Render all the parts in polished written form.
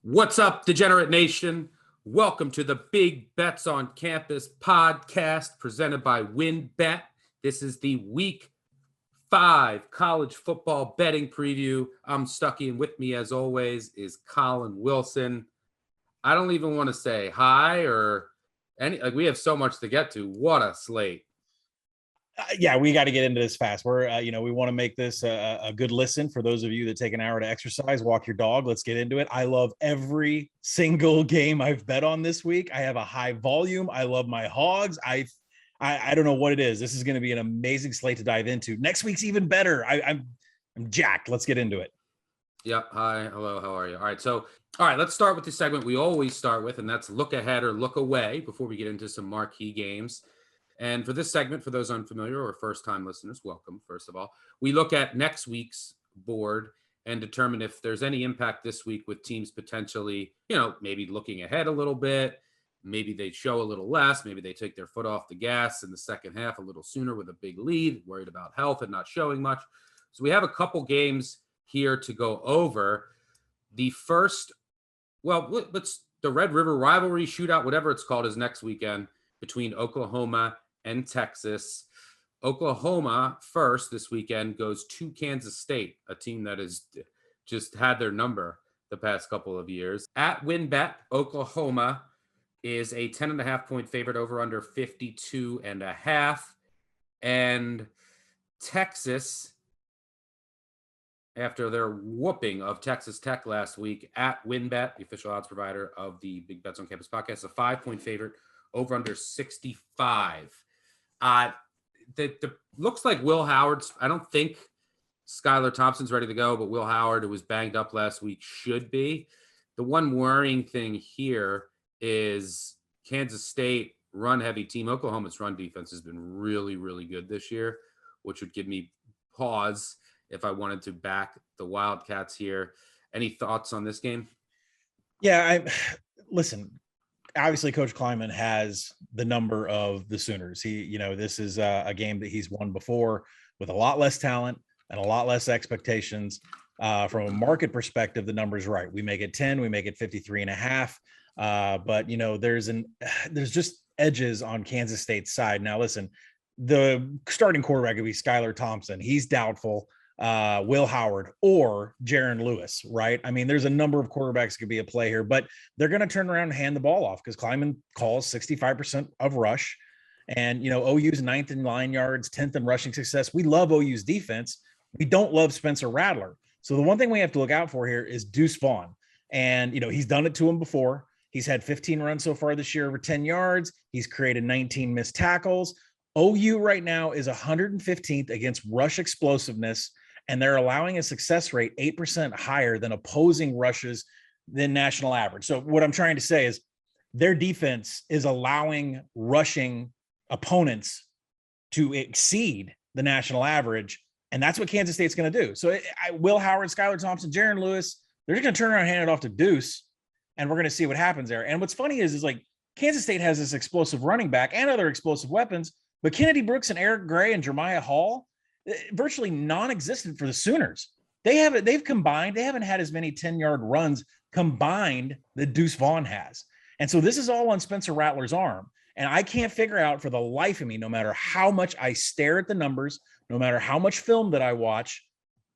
What's up, Degenerate Nation? Welcome to the Big Bets on Campus podcast presented by WinBet. This is the Week 5 college football betting preview. I'm Stuckey, and with me, as always, is Colin Wilson. I don't even want to say hi or any. We have so much to get to. What a slate! Yeah, we got to get into this fast. We're, we want to make this a good listen for those of you that take an hour to exercise, walk your dog. Let's get into it. I love every single game I've bet on this week. I have a high volume. I love my hogs. I don't know what it is. This is going to be an amazing slate to dive into. Next week's even better. I'm jacked. Let's get into it. Yep. Hi. Hello. How are you? All right. Let's start with the segment we always start with, and that's look ahead or look away before we get into some marquee games. And for this segment, for those unfamiliar or first-time listeners, welcome, first of all. We look at next week's board and determine if there's any impact this week with teams potentially, maybe looking ahead a little bit. Maybe they show a little less. Maybe they take their foot off the gas in the second half a little sooner with a big lead, worried about health and not showing much. So we have a couple games here to go over. The first, let's the Red River rivalry shootout, whatever it's called, is next weekend between Oklahoma and Texas. Oklahoma first this weekend goes to Kansas State, a team that has just had their number the past couple of years. At WinBet, Oklahoma is a 10.5 point favorite over under 52.5. And Texas, after their whooping of Texas Tech last week at WinBet, the official odds provider of the Big Bets on Campus podcast, a 5-point favorite over under 65. Looks like Will Howard's, I don't think Skylar Thompson's ready to go, but Will Howard, who was banged up last week, should be. The one worrying thing here is Kansas State, run-heavy team. Oklahoma's run defense has been really, really good this year, which would give me pause if I wanted to back the Wildcats here. Any thoughts on this game? Yeah, listen. Obviously, Coach Kleiman has the number of the Sooners. This is a game that he's won before with a lot less talent and a lot less expectations. From a market perspective, the number's right. We make it 10, we make it 53.5. But there's just edges on Kansas State's side. Now, listen, the starting quarterback would be Skylar Thompson. He's doubtful. Will Howard or Jaron Lewis, right? I mean, there's a number of quarterbacks could be a play here, but they're going to turn around and hand the ball off because Kleiman calls 65% of rush. And, OU's 9th in line yards, 10th in rushing success. We love OU's defense. We don't love Spencer Rattler. So the one thing we have to look out for here is Deuce Vaughn. And, he's done it to him before. He's had 15 runs so far this year over 10 yards. He's created 19 missed tackles. OU right now is 115th against rush explosiveness, and they're allowing a success rate 8% higher than opposing rushes than national average. So what I'm trying to say is their defense is allowing rushing opponents to exceed the national average, and that's what Kansas State's going to do. So Will Howard, Skylar Thompson, Jaron Lewis, they're just going to turn around and hand it off to Deuce, and we're going to see what happens there. And what's funny is like Kansas State has this explosive running back and other explosive weapons, but Kennedy Brooks and Eric Gray and Jeremiah Hall, virtually non-existent for the Sooners. They've combined. They haven't had as many 10-yard runs combined that Deuce Vaughn has. And so this is all on Spencer Rattler's arm. And I can't figure out for the life of me, no matter how much I stare at the numbers, no matter how much film that I watch,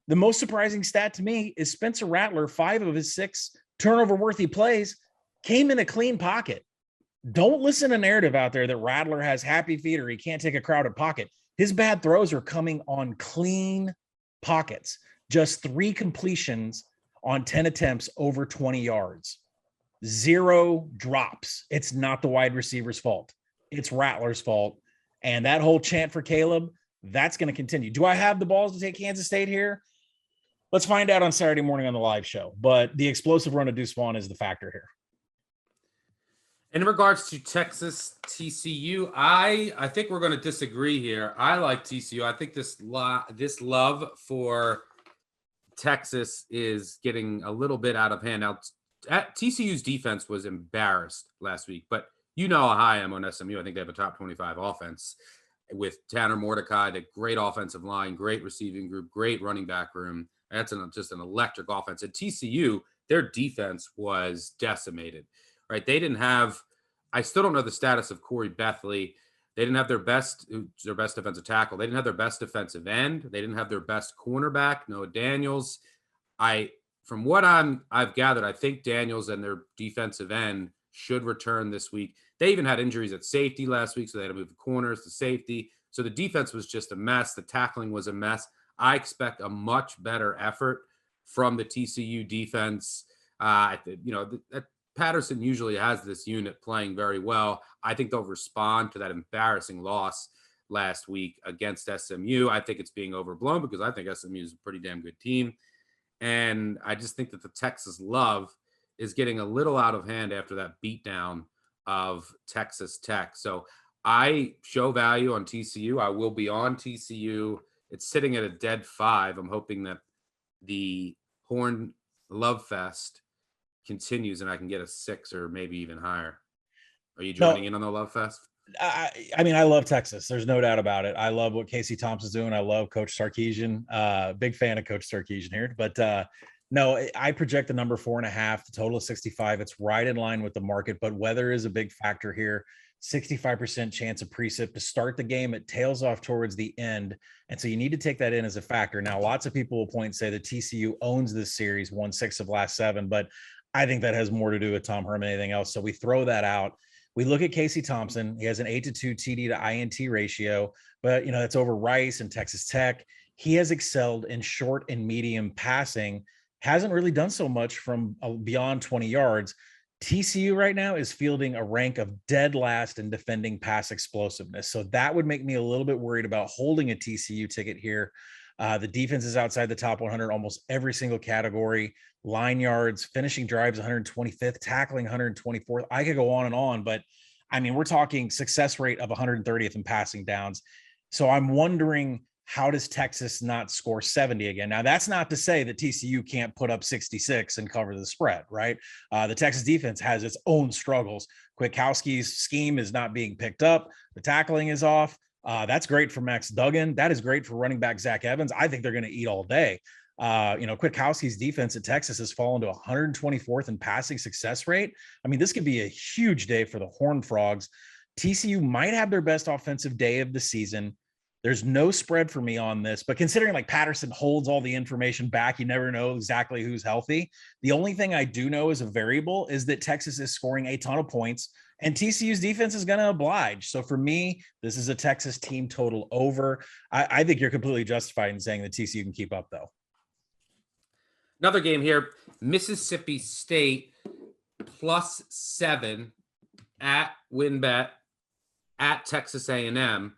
the most surprising stat to me is Spencer Rattler, 5 of his 6 turnover-worthy plays came in a clean pocket. Don't listen to narrative out there that Rattler has happy feet or he can't take a crowded pocket. His bad throws are coming on clean pockets. Just 3 completions on 10 attempts over 20 yards. 0 drops. It's not the wide receiver's fault. It's Rattler's fault. And that whole chant for Caleb, that's going to continue. Do I have the balls to take Kansas State here? Let's find out on Saturday morning on the live show. But the explosive run of Deuce Vaughn is the factor here. In regards to Texas TCU, I think we're going to disagree here. I like TCU. I think this love for Texas is getting a little bit out of hand. Now, TCU's defense was embarrassed last week, but how high I am on SMU. I think they have a top 25 offense with Tanner Mordecai, the great offensive line, great receiving group, great running back room. That's just an electric offense. At TCU, their defense was decimated, right? They didn't have, I still don't know the status of Corey Bethley. They didn't have their best defensive tackle. They didn't have their best defensive end. They didn't have their best cornerback, Noah Daniels. From what I've gathered, I think Daniels and their defensive end should return this week. They even had injuries at safety last week, so they had to move the corners to safety. So the defense was just a mess. The tackling was a mess. I expect a much better effort from the TCU defense. Patterson usually has this unit playing very well. I think they'll respond to that embarrassing loss last week against SMU. I think it's being overblown because I think SMU is a pretty damn good team. And I just think that the Texas love is getting a little out of hand after that beatdown of Texas Tech. So I show value on TCU. I will be on TCU. It's sitting at a dead 5. I'm hoping that the Horn Love Fest continues and I can get a 6 or maybe even higher. Are you joining in on the Love Fest? I mean, I love Texas. There's no doubt about it. I love what Casey Thompson's doing. I love Coach Sarkisian. Big fan of Coach Sarkisian here. But no, I project the number 4.5, the total of 65. It's right in line with the market, but weather is a big factor here. 65% chance of precip to start the game. It tails off towards the end. And so you need to take that in as a factor. Now, lots of people will point and say that TCU owns this series, won 6 of last 7, but I think that has more to do with Tom Herman than anything else. So we throw that out. We look at Casey Thompson. He has an 8-2 TD to INT ratio, but that's over Rice and Texas Tech. He has excelled in short and medium passing, hasn't really done so much from beyond 20 yards. TCU right now is fielding a rank of dead last in defending pass explosiveness. So that would make me a little bit worried about holding a TCU ticket here. The defense is outside the top 100, almost every single category. Line yards, finishing drives 125th, tackling 124th. I could go on, but I mean, we're talking success rate of 130th in passing downs. So I'm wondering, how does Texas not score 70 again? Now, that's not to say that TCU can't put up 66 and cover the spread, right? The Texas defense has its own struggles. Kwiatkowski's scheme is not being picked up. The tackling is off. That's great for Max Duggan. That is great for running back Zach Evans. I think they're going to eat all day. Kwiatkowski's defense at Texas has fallen to 124th in passing success rate. I mean, this could be a huge day for the Horned Frogs. TCU might have their best offensive day of the season. There's no spread for me on this, but considering like Patterson holds all the information back, you never know exactly who's healthy. The only thing I do know is a variable is that Texas is scoring a ton of points and TCU's defense is going to oblige. So for me, this is a Texas team total over. I think you're completely justified in saying that TCU can keep up though. Another game here, Mississippi State +7 at WinBet at Texas A&M.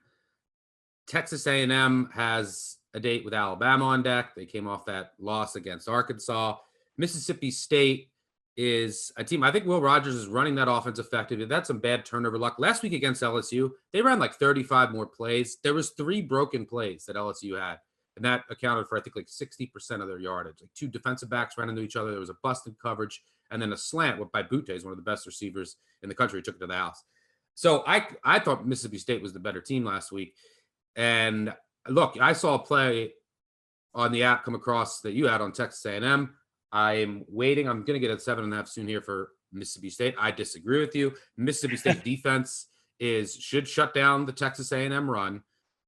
Texas A&M has a date with Alabama on deck. They came off that loss against Arkansas. Mississippi State is a team, I think Will Rogers is running that offense effectively. That's some bad turnover luck. Last week against LSU, they ran like 35 more plays. There was 3 broken plays that LSU had, and that accounted for, I think, like 60% of their yardage. Like 2 defensive backs ran into each other. There was a busted coverage, and then a slant by Butte, is one of the best receivers in the country, took it to the house. So I thought Mississippi State was the better team last week. And look, I saw a play on the app come across that you had on Texas A&M. I'm waiting. I'm going to get a 7.5 soon here for Mississippi State. I disagree with you. Mississippi State defense should shut down the Texas A&M run.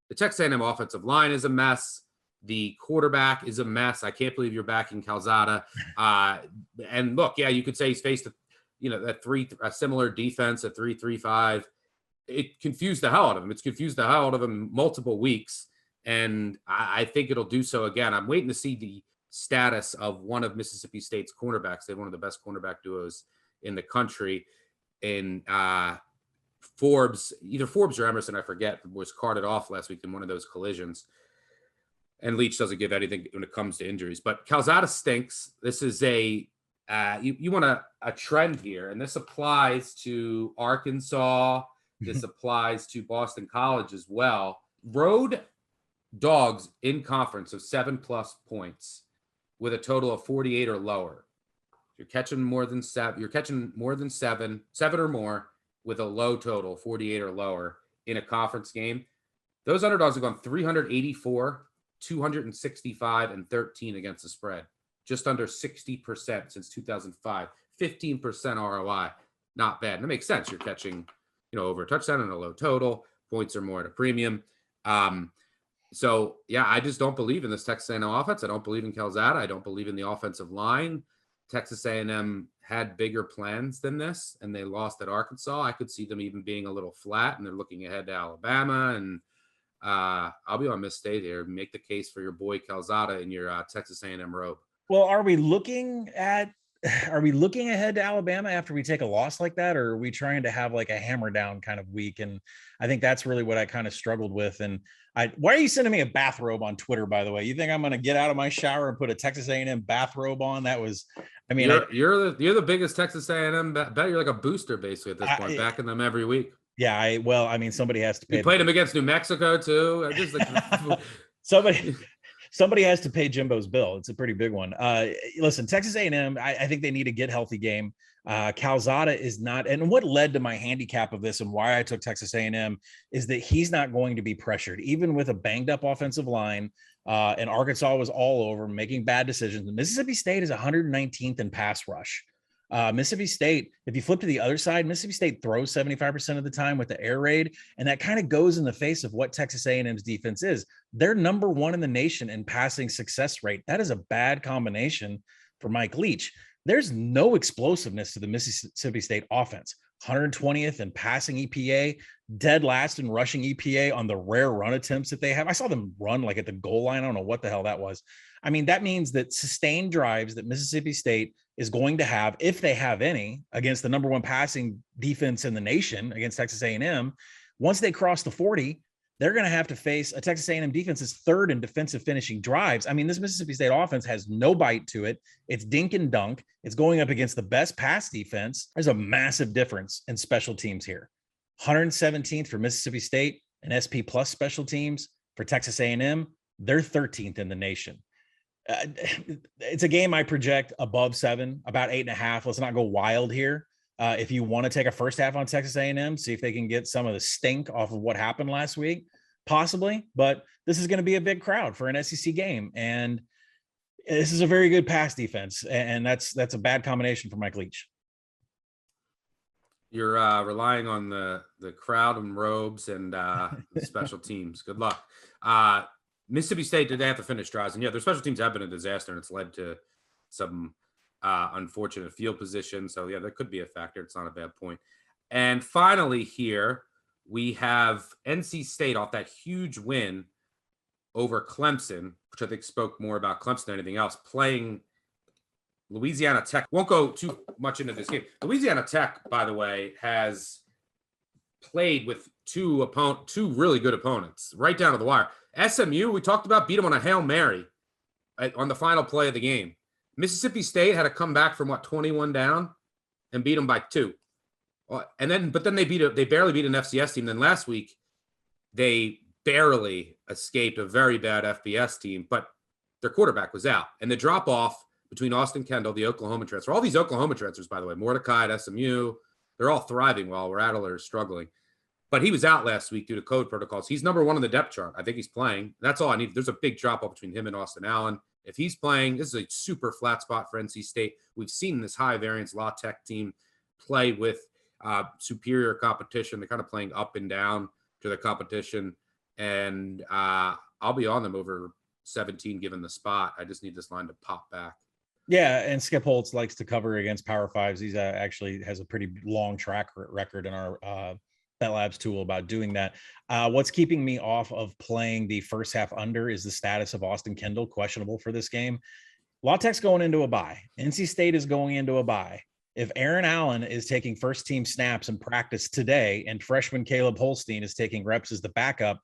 The Texas A&M offensive line is a mess. The quarterback is a mess. I can't believe you're backing Calzada. And look, yeah, you could say he's faced a similar defense at 3-3-5. It confused the hell out of him. It's confused the hell out of him multiple weeks. And I think it'll do so again. I'm waiting to see the status of one of Mississippi State's cornerbacks. They have one of the best cornerback duos in the country. And Forbes, either Forbes or Emerson, I forget, was carted off last week in one of those collisions. And Leach doesn't give anything when it comes to injuries. But Calzada stinks. This is you want a trend here. And this applies to Arkansas. This applies to Boston College as well. Road dogs in conference of 7+ points with a total of 48 or lower. You're catching more than 7. You're catching more than 7 or more with a low total, 48 or lower in a conference game. Those underdogs have gone 384, 265, and 13 against the spread just under 60% since 2005, 15% ROI. Not bad. And it makes sense. You're catching, over a touchdown and a low total. Points are more at a premium. So, yeah, I just don't believe in this Texas A&M offense. I don't believe in Calzada. I don't believe in the offensive line. Texas A&M had bigger plans than this, and they lost at Arkansas. I could see them even being a little flat, and they're looking ahead to Alabama. And I'll be on Miss State here. Make the case for your boy Calzada in your Texas A&M robe. Well, are we looking ahead to Alabama after we take a loss like that, or are we trying to have like a hammer down kind of week? And I think that's really what I kind of struggled with. And why are you sending me a bathrobe on Twitter, by the way? You think I'm going to get out of my shower and put a Texas A&M bathrobe on? That was, I mean, you're the biggest Texas A&M bet. You're like a booster basically at this point, backing them every week. Yeah. I mean, somebody has to pay. You played them against New Mexico too. I just like Somebody has to pay Jimbo's bill. It's a pretty big one. Listen, Texas A&M, I think they need a get healthy game. Calzada is not, and what led to my handicap of this and why I took Texas A&M is that he's not going to be pressured, even with a banged up offensive line. And Arkansas was all over making bad decisions. Mississippi State is 119th in pass rush. Mississippi State, if you flip to the other side, Mississippi State throws 75% of the time with the air raid, and that kind of goes in the face of what Texas A&M's defense is. They're number one in the nation in passing success rate. That is a bad combination for Mike Leach. There's no explosiveness to the Mississippi State offense. 120th in passing EPA, dead last in rushing EPA on the rare run attempts that they have. I saw them run like at the goal line. I don't know what the hell that was. I mean, that means that sustained drives that Mississippi State is going to have, if they have any, against the number one passing defense in the nation, against Texas A&M, once they cross the 40, they're going to have to face a Texas A&M defense that's third in defensive finishing drives. I mean, this Mississippi State offense has no bite to it. It's dink and dunk. It's going up against the best pass defense. There's a massive difference in special teams here. 117th for Mississippi State and SP plus special teams. For Texas A&M, they're 13th in the nation. It's a game I project above 7, about 8.5. Let's not go wild here. If you want to take a first half on Texas A&M, see if they can get some of the stink off of what happened last week, possibly. But this is going to be a big crowd for an SEC game, and this is a very good pass defense, and that's a bad combination for Mike Leach. You're relying on the crowd and robes and the special teams. Good luck. Mississippi State, did they have to finish drives? And yeah, their special teams have been a disaster, and it's led to some unfortunate field position. So yeah, that could be a factor. It's not a bad point. And finally here, we have NC State off that huge win over Clemson, which I think spoke more about Clemson than anything else, playing Louisiana Tech. Won't go too much into this game. Louisiana Tech, by the way, has played with two really good opponents right down to the wire. SMU, we talked about, beat them on a Hail Mary on the final play of the game. Mississippi State had to come back from 21 down and beat them by 2. But then they barely beat an FCS team. Then last week, they barely escaped a very bad FBS team, but their quarterback was out. And the drop off between Austin Kendall, the Oklahoma transfer, all these Oklahoma transfers, by the way, Mordecai at SMU, they're all thriving while Rattler is struggling. But he was out last week due to code protocols. He's number 1 on the depth chart. I think he's playing. That's all I need. There's a big drop off between him and Austin Allen. If he's playing, this is a super flat spot for NC State. We've seen this high variance La Tech team play with superior competition. They're kind of playing up and down to the competition. And I'll be on them over 17 given the spot. I just need this line to pop back. Yeah, and Skip Holtz likes to cover against Power Fives. He's actually has a pretty long track record in our Bet Labs tool about doing that. What's keeping me off of playing the first half under is the status of Austin Kendall, questionable for this game. La Tech's going into a bye. NC State is going into a bye. If Aaron Allen is taking first team snaps in practice today and freshman Caleb Holstein is taking reps as the backup,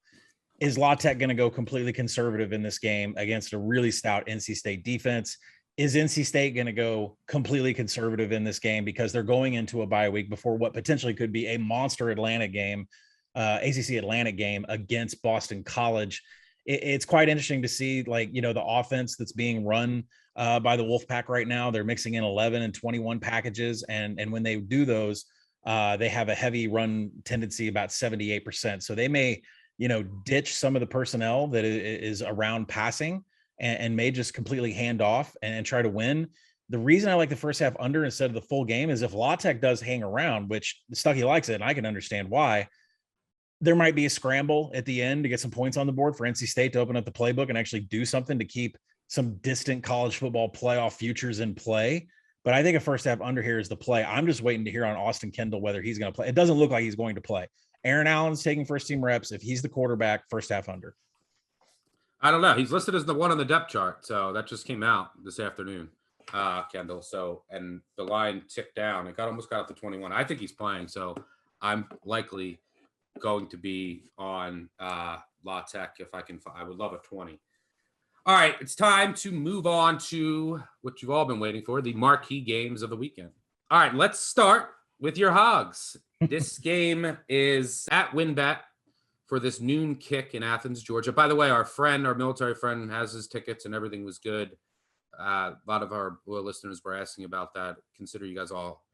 is La Tech going to go completely conservative in this game against a really stout NC State defense? Is NC State going to go completely conservative in this game because they're going into a bye week before what potentially could be a monster Atlantic game, ACC Atlantic game against Boston College? It's quite interesting to see, the offense that's being run by the Wolfpack right now. They're mixing in 11 and 21 packages. And when they do those, they have a heavy run tendency, about 78%. So they may, ditch some of the personnel that is around passing and may just completely hand off and try to win. The reason I like the first half under instead of the full game is if La Tech does hang around, which Stuckey likes it, and I can understand why, there might be a scramble at the end to get some points on the board for NC State to open up the playbook and actually do something to keep some distant college football playoff futures in play. But I think a first half under here is the play. I'm just waiting to hear on Austin Kendall whether he's going to play. It doesn't look like he's going to play. Aaron Allen's taking first team reps. If he's the quarterback, first half under. I don't know. He's listed as the one on the depth chart. So that just came out this afternoon, Kendall. So, and the line ticked down. It almost got up to 21. I think he's playing. So I'm likely going to be on La Tech if I can. I would love a 20. All right. It's time to move on to what you've all been waiting for, the marquee games of the weekend. All right. Let's start with your Hogs. This game is at WinBet for this noon kick in Athens, Georgia. By the way, our military friend has his tickets and everything was good. A lot of our loyal listeners were asking about that. Consider you guys all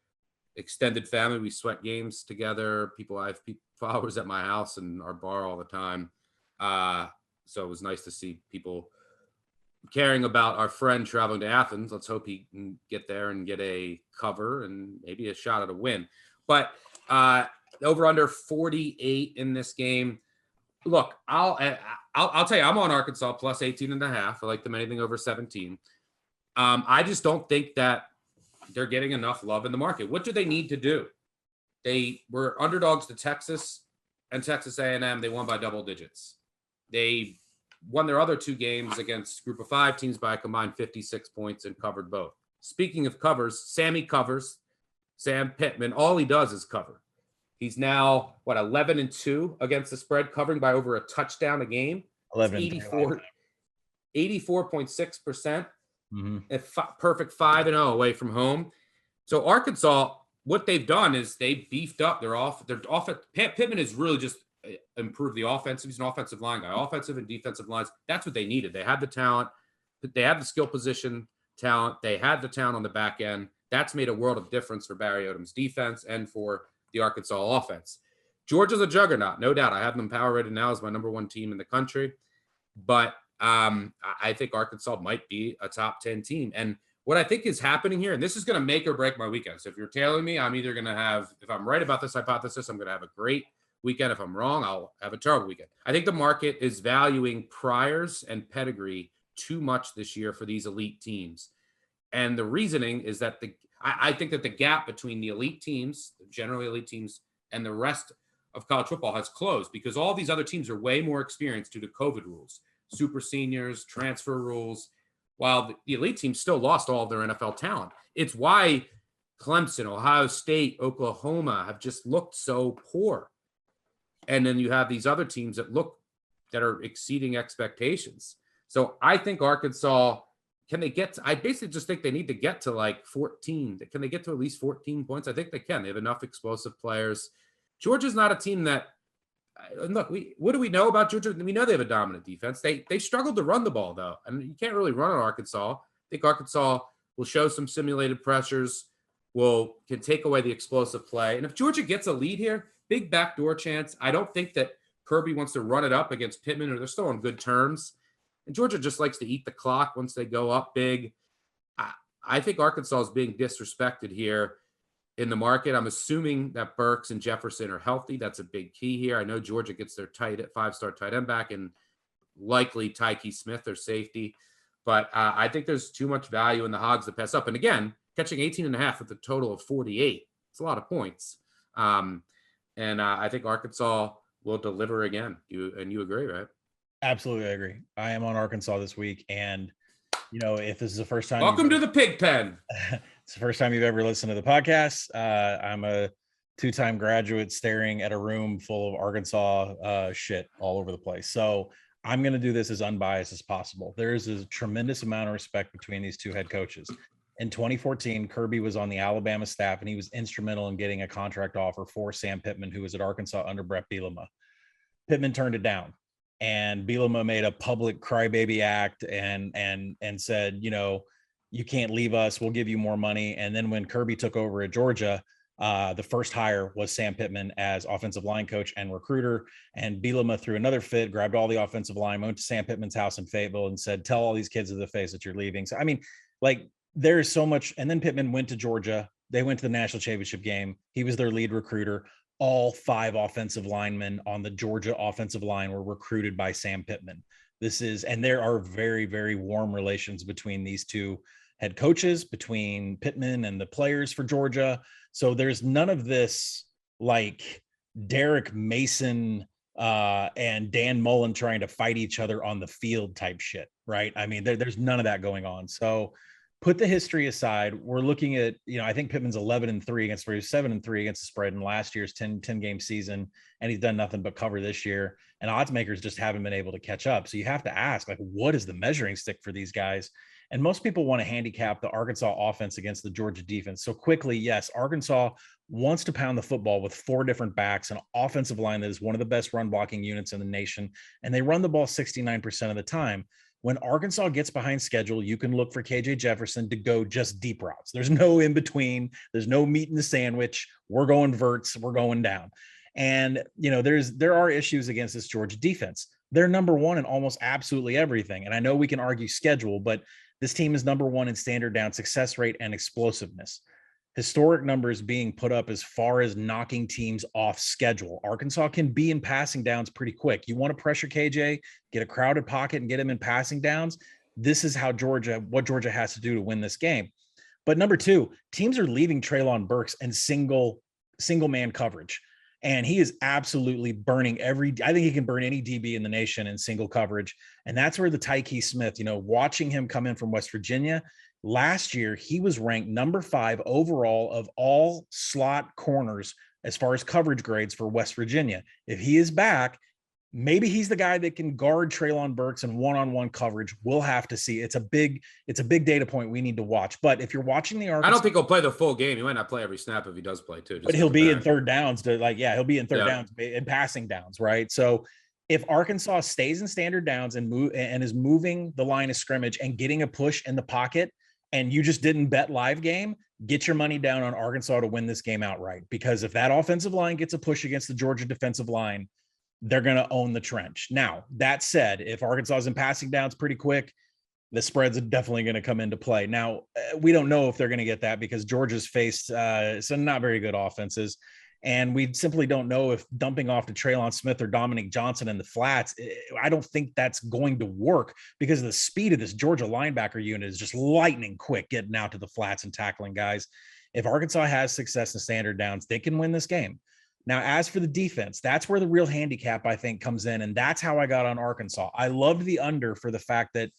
extended family. We sweat games together. I have followers at my house and our bar all the time. So it was nice to see people caring about our friend traveling to Athens. Let's hope he can get there and get a cover and maybe a shot at a win. But over under 48 in this game. Look, I'll tell you, I'm on Arkansas plus 18.5. I like them anything over 17. I just don't think that they're getting enough love in the market. What do they need to do? They were underdogs to Texas and Texas A&M. They won by double digits. They won their other two games against Group of 5 teams by a combined 56 points and covered both. Speaking of covers, Sammy covers. Sam Pittman, all he does is cover. He's now, 11-2 against the spread, covering by over a touchdown a game. 84.6%. Perfect 5-0 away from home. So Arkansas, what they've done is they beefed up their offense. Pittman has really just improved the offensive. He's an offensive line guy, offensive and defensive lines. That's what they needed. They had the talent. They had the skill position talent. They had the talent on the back end. That's made a world of difference for Barry Odom's defense and for the Arkansas offense. Georgia's a juggernaut, no doubt. I have them power rated now as my number one team in the country. But I think Arkansas might be a top 10 team. And what I think is happening here, and this is going to make or break my weekend. So if you're tailing me, I'm either going to have, if I'm right about this hypothesis, I'm going to have a great weekend. If I'm wrong, I'll have a terrible weekend. I think the market is valuing priors and pedigree too much this year for these elite teams. And the reasoning is that I think that the gap between the elite teams, the generally elite teams, and the rest of college football has closed because all these other teams are way more experienced due to COVID rules, super seniors, transfer rules, while the elite teams still lost all of their NFL talent. It's why Clemson, Ohio State, Oklahoma have just looked so poor. And then you have these other teams that are exceeding expectations. So I think Arkansas, I basically just think they need to get to like 14. Can they get to at least 14 points? I think they can. They have enough explosive players. Georgia's not a team that, look, what do we know about Georgia? We know they have a dominant defense. They struggled to run the ball, though. And you can't really run on Arkansas. I think Arkansas will show some simulated pressures, can take away the explosive play. And if Georgia gets a lead here, big backdoor chance. I don't think that Kirby wants to run it up against Pittman, or they're still on good terms. And Georgia just likes to eat the clock once they go up big. I think Arkansas is being disrespected here in the market. I'm assuming that Burks and Jefferson are healthy. That's a big key here. I know Georgia gets their 5-star tight end back and likely Tyke Smith, their safety. But I think there's too much value in the Hogs to pass up. And again, catching 18.5 with a total of 48. It's a lot of points. And I think Arkansas will deliver again. You agree, right? Absolutely, I agree. I am on Arkansas this week, and if this is the first time, welcome to the pig pen. It's the first time you've ever listened to the podcast. I'm a 2-time graduate staring at a room full of Arkansas shit all over the place. So I'm going to do this as unbiased as possible. There is a tremendous amount of respect between these two head coaches. In 2014, Kirby was on the Alabama staff, and he was instrumental in getting a contract offer for Sam Pittman, who was at Arkansas under Brett Bielema. Pittman turned it down. And Bielema made a public crybaby act and said, you can't leave us. We'll give you more money. And then when Kirby took over at Georgia, The first hire was Sam Pittman as offensive line coach and recruiter, and Bielema threw another fit, grabbed all the offensive line, went to Sam Pittman's house in Fayetteville and said, tell all these kids to the face that you're leaving. So, I mean, like, there's so much. And then Pittman went to Georgia. They went to the national championship game. He was their lead recruiter. All 5 offensive linemen on the Georgia offensive line were recruited by Sam Pittman. And there are very, very warm relations between these two head coaches, between Pittman and the players for Georgia. So there's none of this like Derek Mason and Dan Mullen trying to fight each other on the field type shit, right? I mean, there's none of that going on. So put the history aside. We're looking at, I think Pittman's 11-3 against 7-3 against the spread in last year's 10 game season. And he's done nothing but cover this year. And odds makers just haven't been able to catch up. So you have to ask, like, what is the measuring stick for these guys? And most people want to handicap the Arkansas offense against the Georgia defense. So quickly, yes, Arkansas wants to pound the football with 4 different backs, an offensive line that is one of the best run blocking units in the nation. And they run the ball 69% of the time. When Arkansas gets behind schedule, you can look for KJ Jefferson to go just deep routes. There's no in between. There's no meat in the sandwich. We're going verts. We're going down. And, there are issues against this Georgia defense. They're number 1 in almost absolutely everything. And I know we can argue schedule, but this team is number 1 in standard down success rate and explosiveness. Historic numbers being put up as far as knocking teams off schedule. Arkansas can be in passing downs pretty quick. You want to pressure KJ, get a crowded pocket and get him in passing downs. This is what Georgia has to do to win this game. But number 2, teams are leaving Treylon Burks in single man coverage. And he is absolutely burning I think he can burn any DB in the nation in single coverage. And that's where the Tyke Smith, watching him come in from West Virginia, last year, he was ranked number 5 overall of all slot corners as far as coverage grades for West Virginia. If he is back, maybe he's the guy that can guard Treylon Burks in one-on-one coverage. We'll have to see. It's a big data point we need to watch. But if you're watching the Arkansas, I don't think he'll play the full game. He might not play every snap if he does play too. But he'll be in third downs he'll be in third downs and passing downs, right? So if Arkansas stays in standard downs and is moving the line of scrimmage and getting a push in the pocket, and you just didn't bet live game, get your money down on Arkansas to win this game outright. Because if that offensive line gets a push against the Georgia defensive line, they're going to own the trench. Now, that said, if Arkansas is in passing downs pretty quick, the spreads are definitely going to come into play. Now, we don't know if they're going to get that because Georgia's faced some not very good offenses. And we simply don't know if dumping off to Treylon Smith or Dominic Johnson in the flats, I don't think that's going to work because the speed of this Georgia linebacker unit is just lightning quick getting out to the flats and tackling guys. If Arkansas has success in standard downs, they can win this game. Now, as for the defense, that's where the real handicap, I think, comes in. And that's how I got on Arkansas. I loved the under for the fact that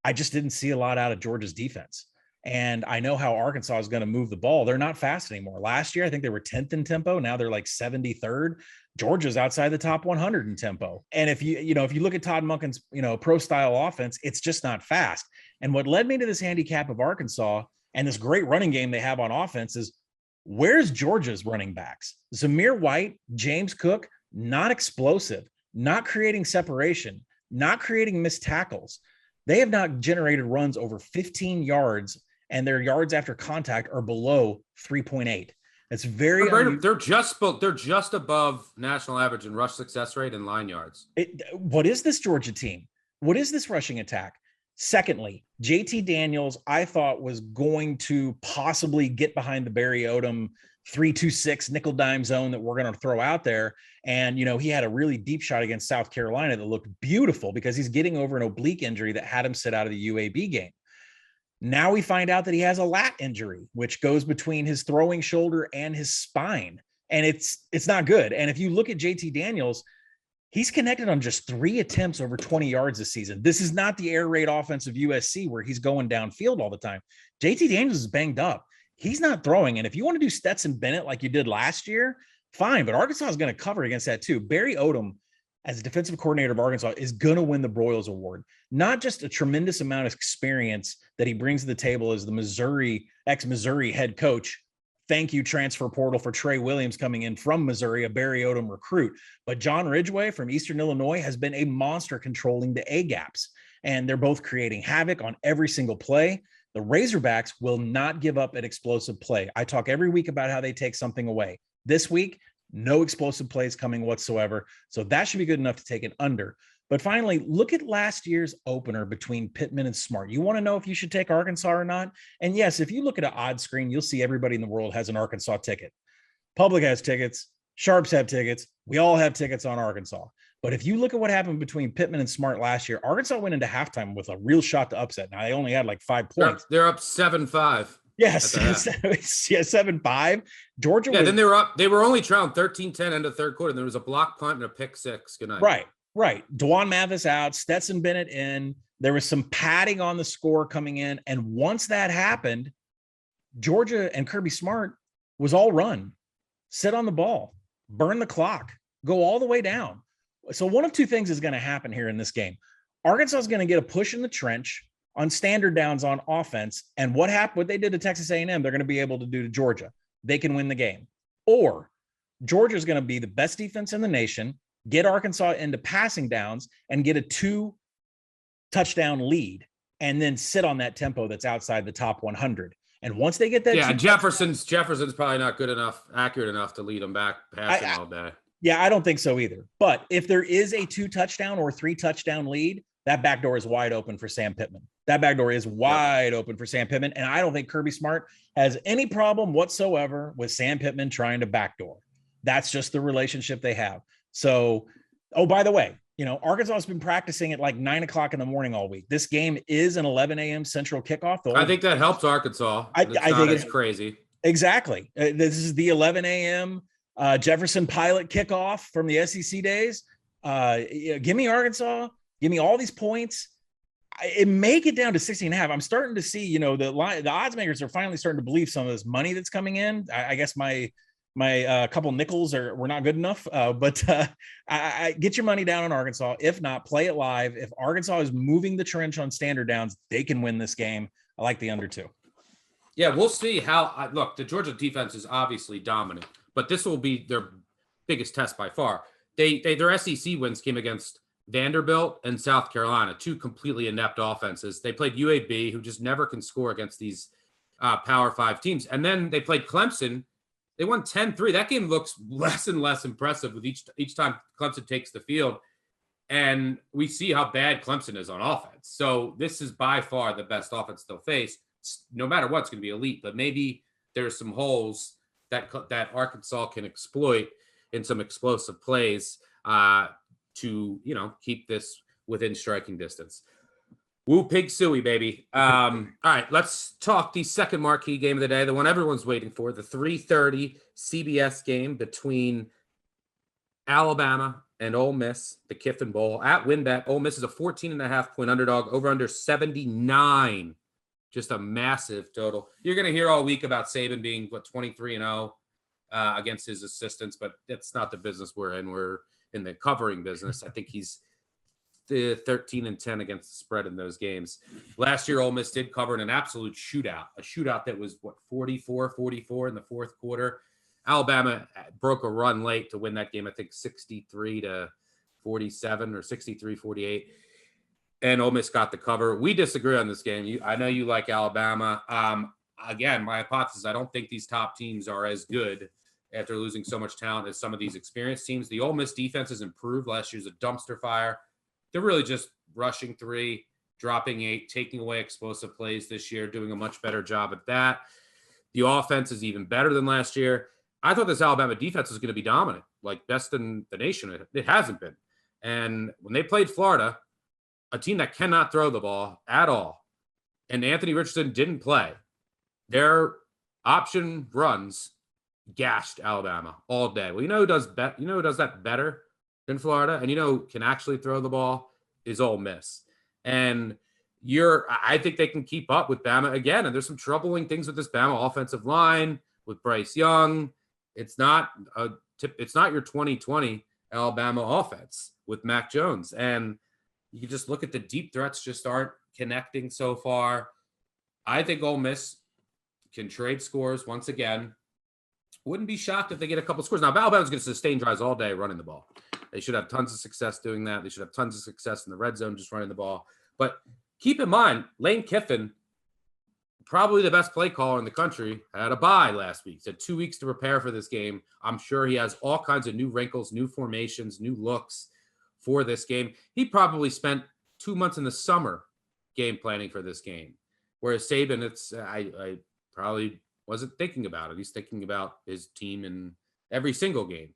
I just didn't see a lot out of Georgia's defense. And I know how Arkansas is going to move the ball. They're not fast anymore. Last year, I think they were 10th in tempo. Now they're like 73rd. Georgia's outside the top 100 in tempo. And if you look at Todd Monken's, pro style offense, it's just not fast. And what led me to this handicap of Arkansas and this great running game they have on offense is where's Georgia's running backs? Zamir White, James Cook, not explosive, not creating separation, not creating missed tackles. They have not generated runs over 15 yards, and their yards after contact are below 3.8. It's very they're just above national average in rush success rate and line yards. What is this Georgia team? What is this rushing attack? Secondly, JT Daniels, I thought was going to possibly get behind the Barry Odom 3-2-6 nickel dime zone that we're going to throw out there. And, he had a really deep shot against South Carolina that looked beautiful because he's getting over an oblique injury that had him sit out of the UAB game. Now we find out that he has a lat injury, which goes between his throwing shoulder and his spine. And it's not good. And if you look at JT Daniels, he's connected on just 3 attempts over 20 yards this season. This is not the air raid offense of USC where he's going downfield all the time. JT Daniels is banged up. He's not throwing. And if you want to do Stetson Bennett like you did last year, fine. But Arkansas is going to cover against that too. Barry Odom, as a defensive coordinator of Arkansas, is going to win the Broyles Award. Not just a tremendous amount of experience that he brings to the table as the ex-Missouri head coach. Thank you, transfer portal, for Trey Williams coming in from Missouri, a Barry Odom recruit. But John Ridgway from Eastern Illinois has been a monster controlling the A-gaps. And they're both creating havoc on every single play. The Razorbacks will not give up an explosive play. I talk every week about how they take something away. This week, no explosive plays coming whatsoever. So that should be good enough to take an under. But finally, look at last year's opener between Pittman and Smart. You want to know if you should take Arkansas or not? And yes, if you look at an odd screen, you'll see everybody in the world has an Arkansas ticket. Public has tickets. Sharps have tickets. We all have tickets on Arkansas. But if you look at what happened between Pittman and Smart last year, Arkansas went into halftime with a real shot to upset. Now, they only had like 5 points. They're up 7-5. Yes, 7-5. Georgia. Yeah, then they were up. They were only trailing 13-10 into the third quarter. And there was a block punt and a pick six. Good night. Right. Dwan Mathis out, Stetson Bennett in. There was some padding on the score coming in. And once that happened, Georgia and Kirby Smart was all run. Sit on the ball, burn the clock, go all the way down. So one of two things is going to happen here in this game. Arkansas is going to get a push in the trench on standard downs on offense. And what they did to Texas A&M, they're going to be able to do to Georgia. They can win the game. Or Georgia is going to be the best defense in the nation, get Arkansas into passing downs and get a 2-touchdown lead, and then sit on that tempo that's outside the top 100. And once they get that, Jefferson's probably not accurate enough to lead them back passing all day. Yeah, I don't think so either. But if there is a 2-touchdown or 3-touchdown lead, that back door is wide open for Sam Pittman. That back door is wide open for Sam Pittman. And I don't think Kirby Smart has any problem whatsoever with Sam Pittman trying to backdoor. That's just the relationship they have. So, by the way, Arkansas has been practicing at like 9:00 in the morning all week. This game is an 11 a.m. Central kickoff. I think that helps Arkansas. I think it's crazy. Exactly. This is the 11 a.m. Jefferson Pilot kickoff from the SEC days. Give me Arkansas. Give me all these points. It may get down to 16.5. I'm starting to see, the odds makers are finally starting to believe some of this money that's coming in. I guess my couple nickels were not good enough, but I get your money down on Arkansas. If not, play it live. If Arkansas is moving the trench on standard downs, they can win this game. I like the under 2. Yeah, we'll see how. Look, the Georgia defense is obviously dominant, but this will be their biggest test by far. Their SEC wins came against Vanderbilt and South Carolina, 2 completely inept offenses. They played UAB, who just never can score against these Power 5 teams. And then they played Clemson. They won 10-3. That game looks less and less impressive with each time Clemson takes the field. And we see how bad Clemson is on offense. So this is by far the best offense they'll face. No matter what, it's going to be elite. But maybe there's some holes that Arkansas can exploit in some explosive plays to keep this within striking distance. Woo pig suey, baby. All right, let's talk the second marquee game of the day, the one everyone's waiting for, the 3:30 CBS game between Alabama and Ole Miss, the Kiffin Bowl at WinBet. Ole Miss is a 14.5-point underdog, over under 79. Just a massive total. You're going to hear all week about Saban being 23-0 against his assistants, but that's not the business we're in. We're in the covering business. I think he's 13-10 against the spread in those games. Last year, Ole Miss did cover in an absolute shootout, a shootout that was 44-44 in the fourth quarter. Alabama broke a run late to win that game, I think 63-47 or 63-48. And Ole Miss got the cover. We disagree on this game. I know you like Alabama. Again, my hypothesis, I don't think these top teams are as good after losing so much talent as some of these experienced teams. The Ole Miss defense has improved. Last year's a dumpster fire. They're really just rushing 3, dropping 8, taking away explosive plays this year, doing a much better job at that. The offense is even better than last year. I thought this Alabama defense was going to be dominant, like best in the nation. It hasn't been. And when they played Florida, a team that cannot throw the ball at all, and Anthony Richardson didn't play, their option runs gashed Alabama all day. Well, who does that better than Florida, and can actually throw the ball is Ole Miss. And I think they can keep up with Bama again. And there's some troubling things with this Bama offensive line with Bryce Young. It's not your 2020 Alabama offense with Mac Jones. And you can just look at the deep threats just aren't connecting so far. I think Ole Miss can trade scores once again. Wouldn't be shocked if they get a couple scores. Now, Alabama's going to sustain drives all day running the ball. They should have tons of success doing that. They should have tons of success in the red zone just running the ball. But keep in mind, Lane Kiffin probably the best play caller in the country, had a bye last week. So 2 weeks to prepare for this game. I'm sure he has all kinds of new wrinkles, new formations, new looks for this game. He probably spent 2 months in the summer game planning for this game. Whereas Saban, I probably wasn't thinking about it. He's thinking about his team in every single game.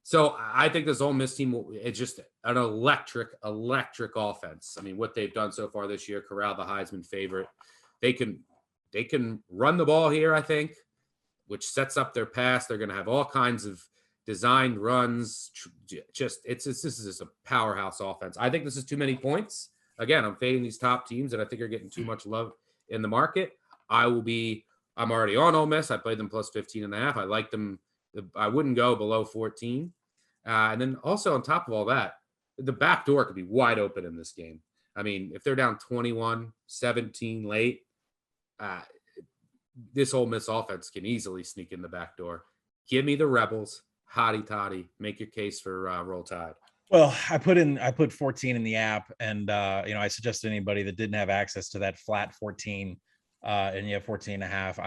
So I think this Ole Miss team is just an electric offense. I mean, what they've done so far this year, corral the Heisman favorite. They can run the ball here, I think, which sets up their pass. They're going to have all kinds of designed runs. This is just a powerhouse offense. I think this is too many points. Again, I'm fading these top teams that I think are getting too much love in the market. I'm already on Ole Miss. I played them plus 15.5. I like them. I wouldn't go below 14. And then also on top of all that, the back door could be wide open in this game. I mean, if they're down 21-17 late, this Ole Miss offense can easily sneak in the back door. Give me the Rebels, hotty toddy. Make your case for Roll Tide. Well, I put 14 in the app, and I suggest to anybody that didn't have access to that flat 14, and you have 14.5,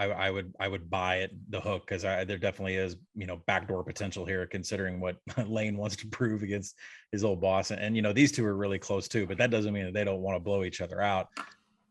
I would buy it, the hook, because there definitely is backdoor potential here, considering what Lane wants to prove against his old boss, and these two are really close too, but that doesn't mean that they don't want to blow each other out.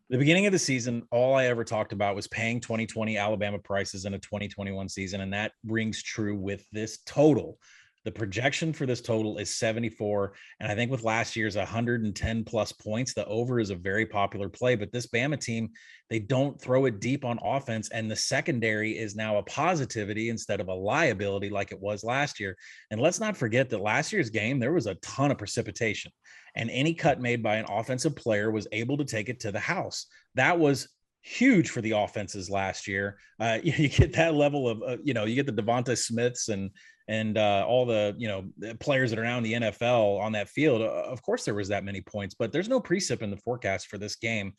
The beginning of the season, all I ever talked about was paying 2020 Alabama prices in a 2021 season, and that rings true with this total. The projection for this total is 74. And I think with last year's 110 plus points, the over is a very popular play. But this Bama team, they don't throw it deep on offense. And the secondary is now a positivity instead of a liability like it was last year. And let's not forget that last year's game, there was a ton of precipitation. And any cut made by an offensive player was able to take it to the house. That was huge for the offenses last year. You get that level of, you get the Devonta Smiths and all the players that are now in the NFL on that field. Of course there was that many points, but there's no precip in the forecast for this game.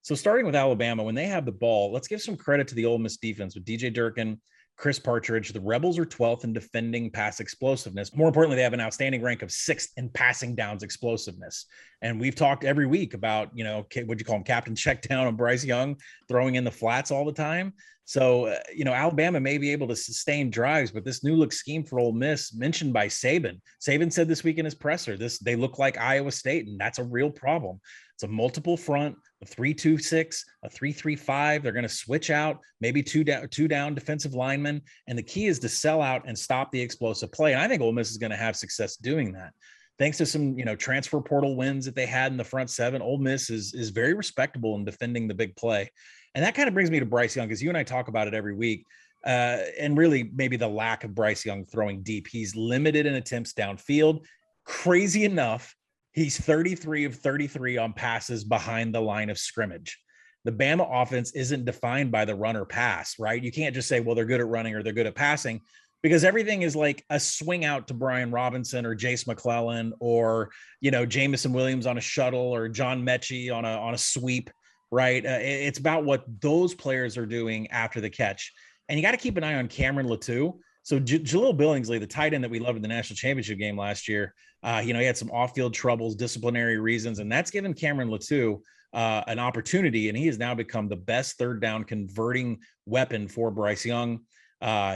So starting with Alabama, when they have the ball, let's give some credit to the Ole Miss defense with DJ Durkin, Chris Partridge. The Rebels are 12th in defending pass explosiveness. More importantly, they have an outstanding rank of 6th in passing downs explosiveness. And we've talked every week about, what'd you call him, Captain Checkdown on Bryce Young, throwing in the flats all the time. So, Alabama may be able to sustain drives, but this new look scheme for Ole Miss, mentioned by Saban. Saban said this week in his presser, they look like Iowa State, and that's a real problem. It's a multiple front, a 3-2-6, a 3-3-5. They're going to switch out, maybe two down defensive linemen. And the key is to sell out and stop the explosive play. And I think Ole Miss is going to have success doing that. Thanks to some, transfer portal wins that they had in the front seven, Ole Miss is very respectable in defending the big play. And that kind of brings me to Bryce Young, because you and I talk about it every week. And really maybe the lack of Bryce Young throwing deep. He's limited in attempts downfield. Crazy enough, he's 33 of 33 on passes behind the line of scrimmage. The Bama offense isn't defined by the run or pass, right? You can't just say, well, they're good at running or they're good at passing, because everything is like a swing out to Brian Robinson or Jace McClellan or, Jamison Williams on a shuttle or John Mechie on a sweep, right? It's about what those players are doing after the catch. And you got to keep an eye on Cameron Latou. So Jaleel Billingsley, the tight end that we loved in the national championship game last year, he had some off-field troubles, disciplinary reasons, and that's given Cameron Latou an opportunity, and he has now become the best third down converting weapon for Bryce Young.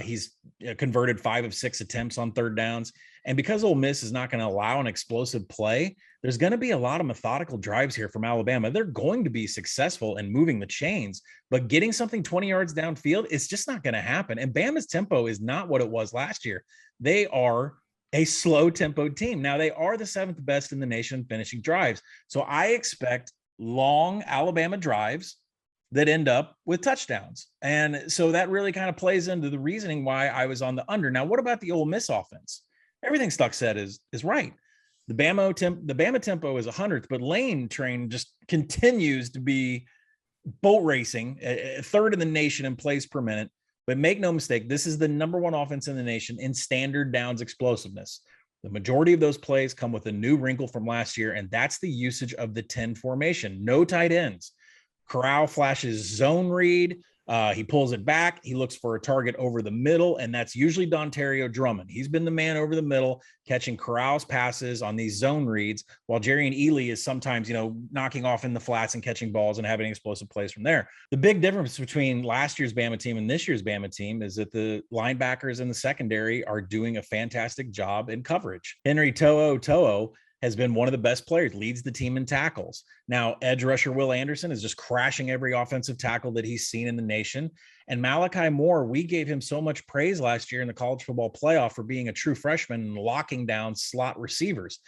He's converted 5 of 6 attempts on third downs. And because Ole Miss is not going to allow an explosive play, there's going to be a lot of methodical drives here from Alabama. They're going to be successful in moving the chains, but getting something 20 yards downfield, it's just not going to happen. And Bama's tempo is not what it was last year. They are a slow tempo team. Now they are the 7th best in the nation finishing drives. So I expect long Alabama drives that end up with touchdowns. And so that really kind of plays into the reasoning why I was on the under. Now, what about the Ole Miss offense? Everything Stuck said is right. The Bama tempo is 100th, but Lane train just continues to be boat racing, 3rd in the nation in plays per minute. But make no mistake, this is the number 1 offense in the nation in standard downs explosiveness. The majority of those plays come with a new wrinkle from last year, and that's the usage of the 10 formation. No tight ends. Corral flashes zone read. He pulls it back. He looks for a target over the middle, and that's usually Dontario Drummond. He's been the man over the middle, catching Corral's passes on these zone reads, while Jarian Ely is sometimes, knocking off in the flats and catching balls and having explosive plays from there. The big difference between last year's Bama team and this year's Bama team is that the linebackers in the secondary are doing a fantastic job in coverage. Henry To'o has been one of the best players, leads the team in tackles. Now, edge rusher Will Anderson is just crashing every offensive tackle that he's seen in the nation. And Malachi Moore, we gave him so much praise last year in the college football playoff for being a true freshman and locking down slot receivers.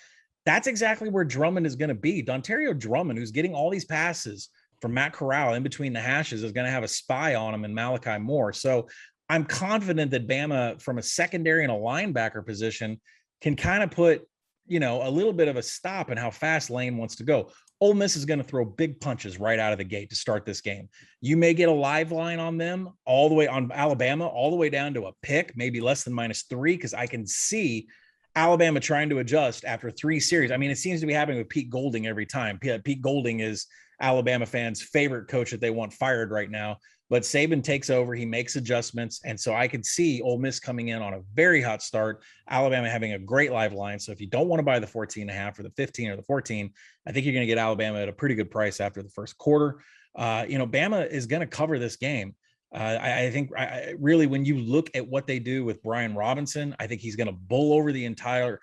That's exactly where Drummond is going to be. Dontario Drummond, who's getting all these passes from Matt Corral in between the hashes, is going to have a spy on him in Malachi Moore. So I'm confident that Bama, from a secondary and a linebacker position, can kind of put a little bit of a stop in how fast Lane wants to go. Ole Miss is going to throw big punches right out of the gate to start this game. You may get a live line on them all the way on Alabama, all the way down to a pick, maybe less than -3, because I can see Alabama trying to adjust after 3 series. I mean, it seems to be happening with Pete Golding every time. Pete Golding is Alabama fans' favorite coach that they want fired right now. But Saban takes over, he makes adjustments, and so I could see Ole Miss coming in on a very hot start, Alabama having a great live line. So if you don't want to buy the 14.5 or the 15 or the 14, I think you're going to get Alabama at a pretty good price after the first quarter. Bama is going to cover this game. I think really when you look at what they do with Brian Robinson, I think he's going to bull over the entire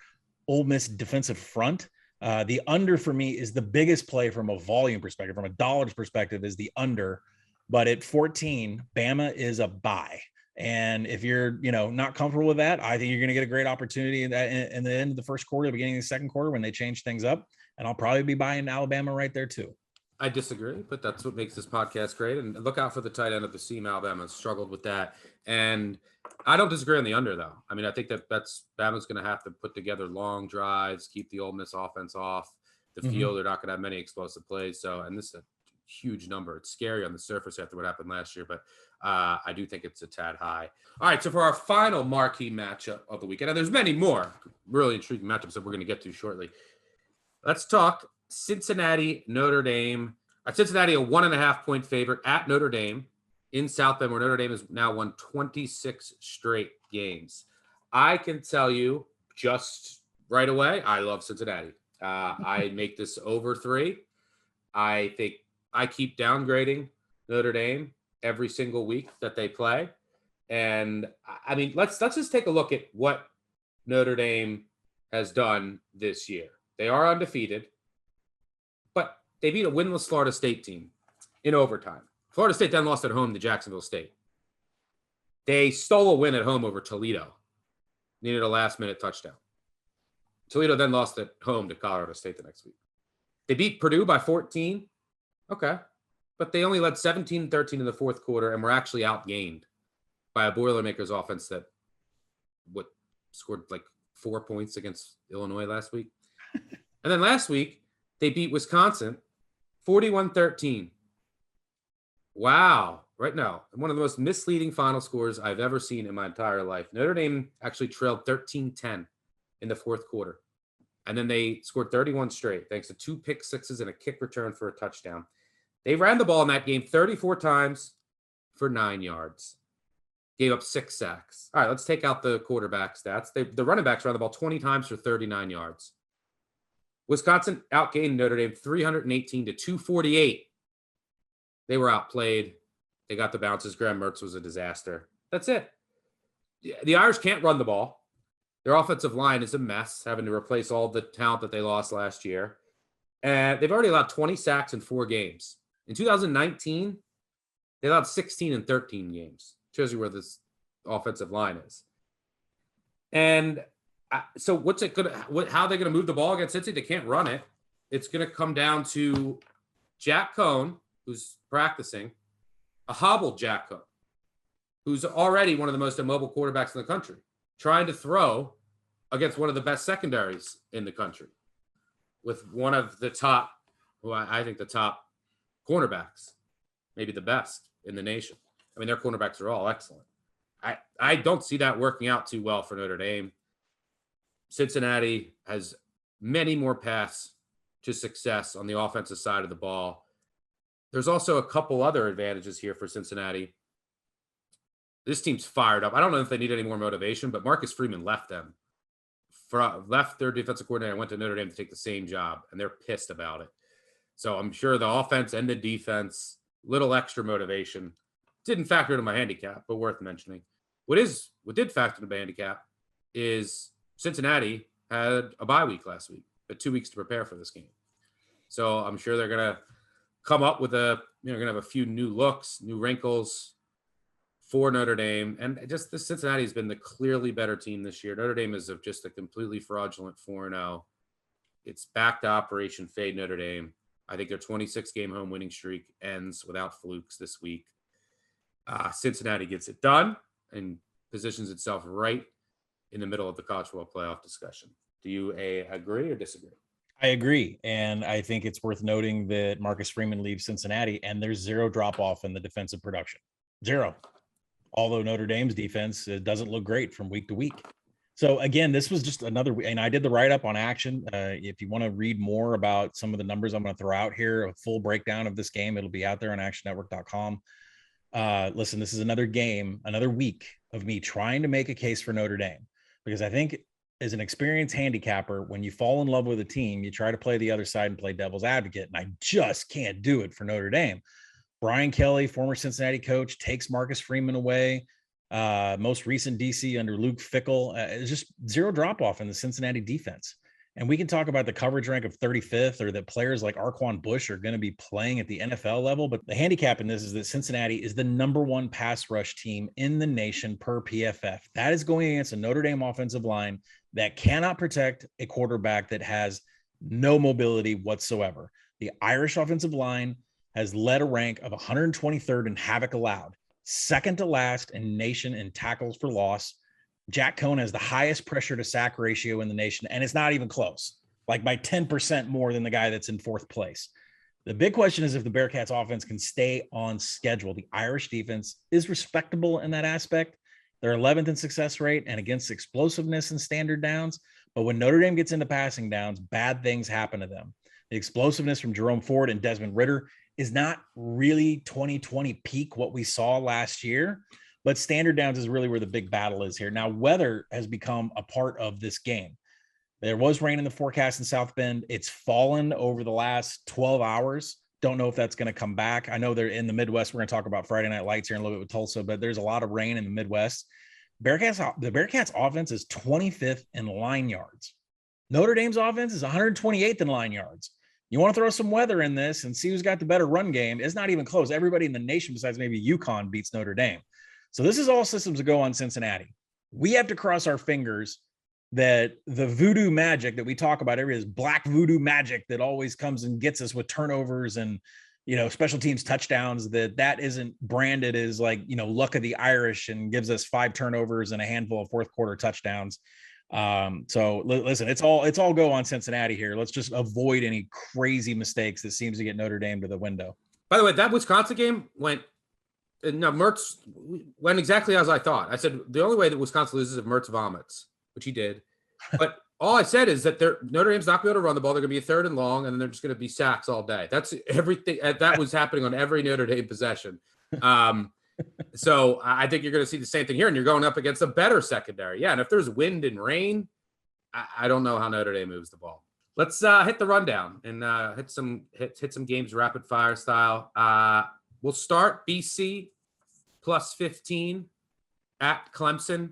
Ole Miss defensive front. The under for me is the biggest play from a volume perspective, from a dollars perspective, is the under. But at 14, Bama is a buy. And if you're, not comfortable with that, I think you're going to get a great opportunity in the end of the first quarter, the beginning of the second quarter, when they change things up. And I'll probably be buying Alabama right there too. I disagree, but that's what makes this podcast great. And look out for the tight end of the seam. Alabama struggled with that. And I don't disagree on the under, though. I mean, I think that's Bama's going to have to put together long drives, keep the Ole Miss offense off the field. They're not going to have many explosive plays. So, and this is a huge number. It's scary on the surface after what happened last year, but I do think it's a tad high. All right, so for our final marquee matchup of the weekend, and there's many more really intriguing matchups that we're going to get to shortly. Let's talk Cincinnati, Notre Dame. Cincinnati, a 1.5-point favorite at Notre Dame in South Bend, where Notre Dame has now won 26 straight games. I can tell you just right away, I love Cincinnati. I make this over 3. I think I keep downgrading Notre Dame every single week that they play. And I mean, let's just take a look at what Notre Dame has done this year. They are undefeated, but they beat a winless Florida State team in overtime. Florida State then lost at home to Jacksonville State. They stole a win at home over Toledo. Needed a last-minute touchdown. Toledo then lost at home to Colorado State the next week. They beat Purdue by 14. Okay. But they only led 17-13 in the fourth quarter and were actually outgained by a Boilermakers offense that scored like 4 points against Illinois last week. And then last week, they beat Wisconsin 41-13. Wow. Right now, one of the most misleading final scores I've ever seen in my entire life. Notre Dame actually trailed 13-10 in the fourth quarter. And then they scored 31 straight, thanks to 2 pick sixes and a kick return for a touchdown. They ran the ball in that game 34 times for 9 yards. Gave up 6 sacks. All right, let's take out the quarterback stats. The running backs ran the ball 20 times for 39 yards. Wisconsin outgained Notre Dame 318-248. They were outplayed. They got the bounces. Graham Mertz was a disaster. That's it. The Irish can't run the ball. Their offensive line is a mess, having to replace all the talent that they lost last year. And they've already allowed 20 sacks in 4 games. In 2019, they allowed 16 in 13 games. Shows you where this offensive line is. And so how are they going to move the ball against Cincy? They can't run it. It's going to come down to Jack Cohn, who's practicing, a hobbled Jack Cohn, who's already one of the most immobile quarterbacks in the country, trying to throw against one of the best secondaries in the country with one of the top, I think the top cornerbacks, maybe the best in the nation. I mean, their cornerbacks are all excellent. I don't see that working out too well for Notre Dame. Cincinnati has many more paths to success on the offensive side of the ball. There's also a couple other advantages here for Cincinnati. This team's fired up. I don't know if they need any more motivation, but Marcus Freeman left them. Left their defensive coordinator and went to Notre Dame to take the same job, and they're pissed about it. So I'm sure the offense and the defense, little extra motivation. Didn't factor into my handicap, but worth mentioning. What did factor into my handicap is Cincinnati had a bye week last week, but 2 weeks to prepare for this game. So I'm sure they're going to come up with going to have a few new looks, new wrinkles for Notre Dame. And just the Cincinnati has been the clearly better team this year. Notre Dame is just a completely fraudulent 4-0. It's back to Operation Fade Notre Dame. I think their 26-game home winning streak ends without flukes this week. Cincinnati gets it done and positions itself right in the middle of the college football playoff discussion. Do you agree or disagree? I agree. And I think it's worth noting that Marcus Freeman leaves Cincinnati and there's zero drop off in the defensive production. Zero. Although Notre Dame's defense doesn't look great from week to week. So again, this was just another, and I did the write-up on Action. If you want to read more about some of the numbers I'm going to throw out here, a full breakdown of this game, it'll be out there on actionnetwork.com. Listen, this is another game, another week of me trying to make a case for Notre Dame, because I think as an experienced handicapper, when you fall in love with a team, you try to play the other side and play devil's advocate. And I just can't do it for Notre Dame. Brian Kelly, former Cincinnati coach, takes Marcus Freeman away. Most recent DC under Luke Fickell. It's just zero drop off in the Cincinnati defense. And we can talk about the coverage rank of 35th, or that players like Arquan Bush are going to be playing at the NFL level. But the handicap in this is that Cincinnati is the #1 pass rush team in the nation per PFF. That is going against a Notre Dame offensive line that cannot protect a quarterback that has no mobility whatsoever. The Irish offensive line has led a rank of 123rd in havoc allowed, second to last in nation in tackles for loss. Jack Cohn has the highest pressure to sack ratio in the nation, and it's not even close, like by 10% more than the guy that's in fourth place. The big question is if the Bearcats offense can stay on schedule. The Irish defense is respectable in that aspect. They're 11th in success rate and against explosiveness and standard downs. But when Notre Dame gets into passing downs, bad things happen to them. The explosiveness from Jerome Ford and Desmond Ridder is not really 2020 peak what we saw last year, but standard downs is really where the big battle is here. Now, weather has become a part of this game. There was rain in the forecast in South Bend. It's fallen over the last 12 hours. Don't know if that's going to come back. I know they're in the Midwest. We're going to talk about Friday Night Lights here in a little bit with Tulsa, but there's a lot of rain in the Midwest. The Bearcats offense is 25th in line yards. Notre Dame's offense is 128th in line yards. You want to throw some weather in this and see who's got the better run game. It's not even close. Everybody in the nation besides maybe UConn beats Notre Dame. So this is all systems to go on Cincinnati. We have to cross our fingers that the voodoo magic that we talk about every day is black voodoo magic that always comes and gets us with turnovers and, special teams touchdowns, that isn't branded as like, luck of the Irish and gives us 5 turnovers and a handful of fourth quarter touchdowns. So listen, it's all go on Cincinnati here. Let's just avoid any crazy mistakes that seems to get Notre Dame to the window. By the way, that Wisconsin game Mertz went exactly as I thought. I said the only way that Wisconsin loses is if Mertz vomits, which he did. But all I said is that Notre Dame's not going to be able to run the ball. They're going to be a 3rd and long, and then they're just going to be sacks all day. That's everything. That was happening on every Notre Dame possession. So I think you're going to see the same thing here, and you're going up against a better secondary. Yeah, and if there's wind and rain, I don't know how Notre Dame moves the ball. Let's hit the rundown and hit some games rapid fire style. We'll start BC plus 15 at Clemson.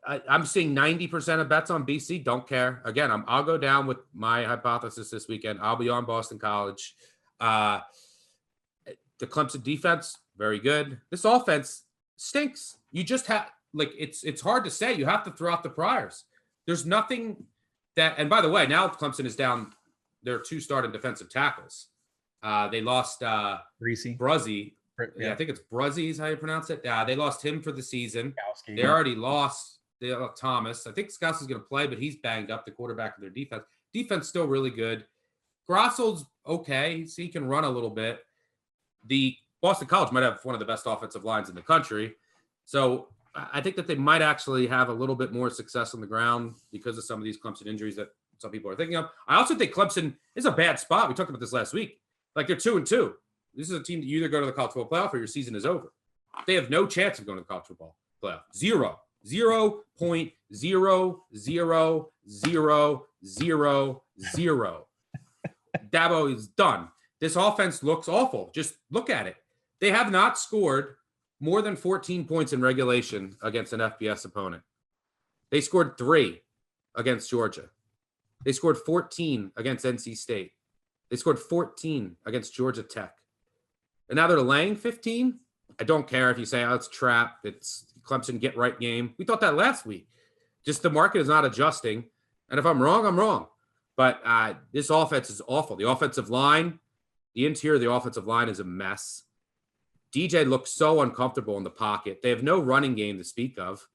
I'm seeing 90% of bets on BC. Don't care. Again, I'll go down with my hypothesis this weekend. I'll be on Boston College. The Clemson defense, very good. This offense stinks. You just have it's hard to say. You have to throw out the priors. There's nothing that. And by the way, now Clemson is down their 2 starting defensive tackles. They lost Bruzzy. Yeah, I think it's Bruzzy is how you pronounce it. They lost him for the season. They already lost Thomas. I think Skouski's going to play, but he's banged up, the quarterback of their defense. Defense still really good. Grossel's okay. So he can run a little bit. The Boston College might have one of the best offensive lines in the country. So I think that they might actually have a little bit more success on the ground because of some of these Clemson injuries that some people are thinking of. I also think Clemson is a bad spot. We talked about this last week. Like they're 2-2. This is a team that you either go to the college football playoff or your season is over. They have no chance of going to the college football playoff. 0.0000000. Dabo is done. This offense looks awful. Just look at it. They have not scored more than 14 points in regulation against an FBS opponent. They scored 3 against Georgia. They scored 14 against NC State. They scored 14 against Georgia Tech. And now they're laying 15. I don't care if you say, oh, it's trap. It's Clemson get right game. We thought that last week. Just the market is not adjusting. And if I'm wrong, I'm wrong. But this offense is awful. The offensive line, the interior of the offensive line is a mess. DJ looks so uncomfortable in the pocket. They have no running game to speak of.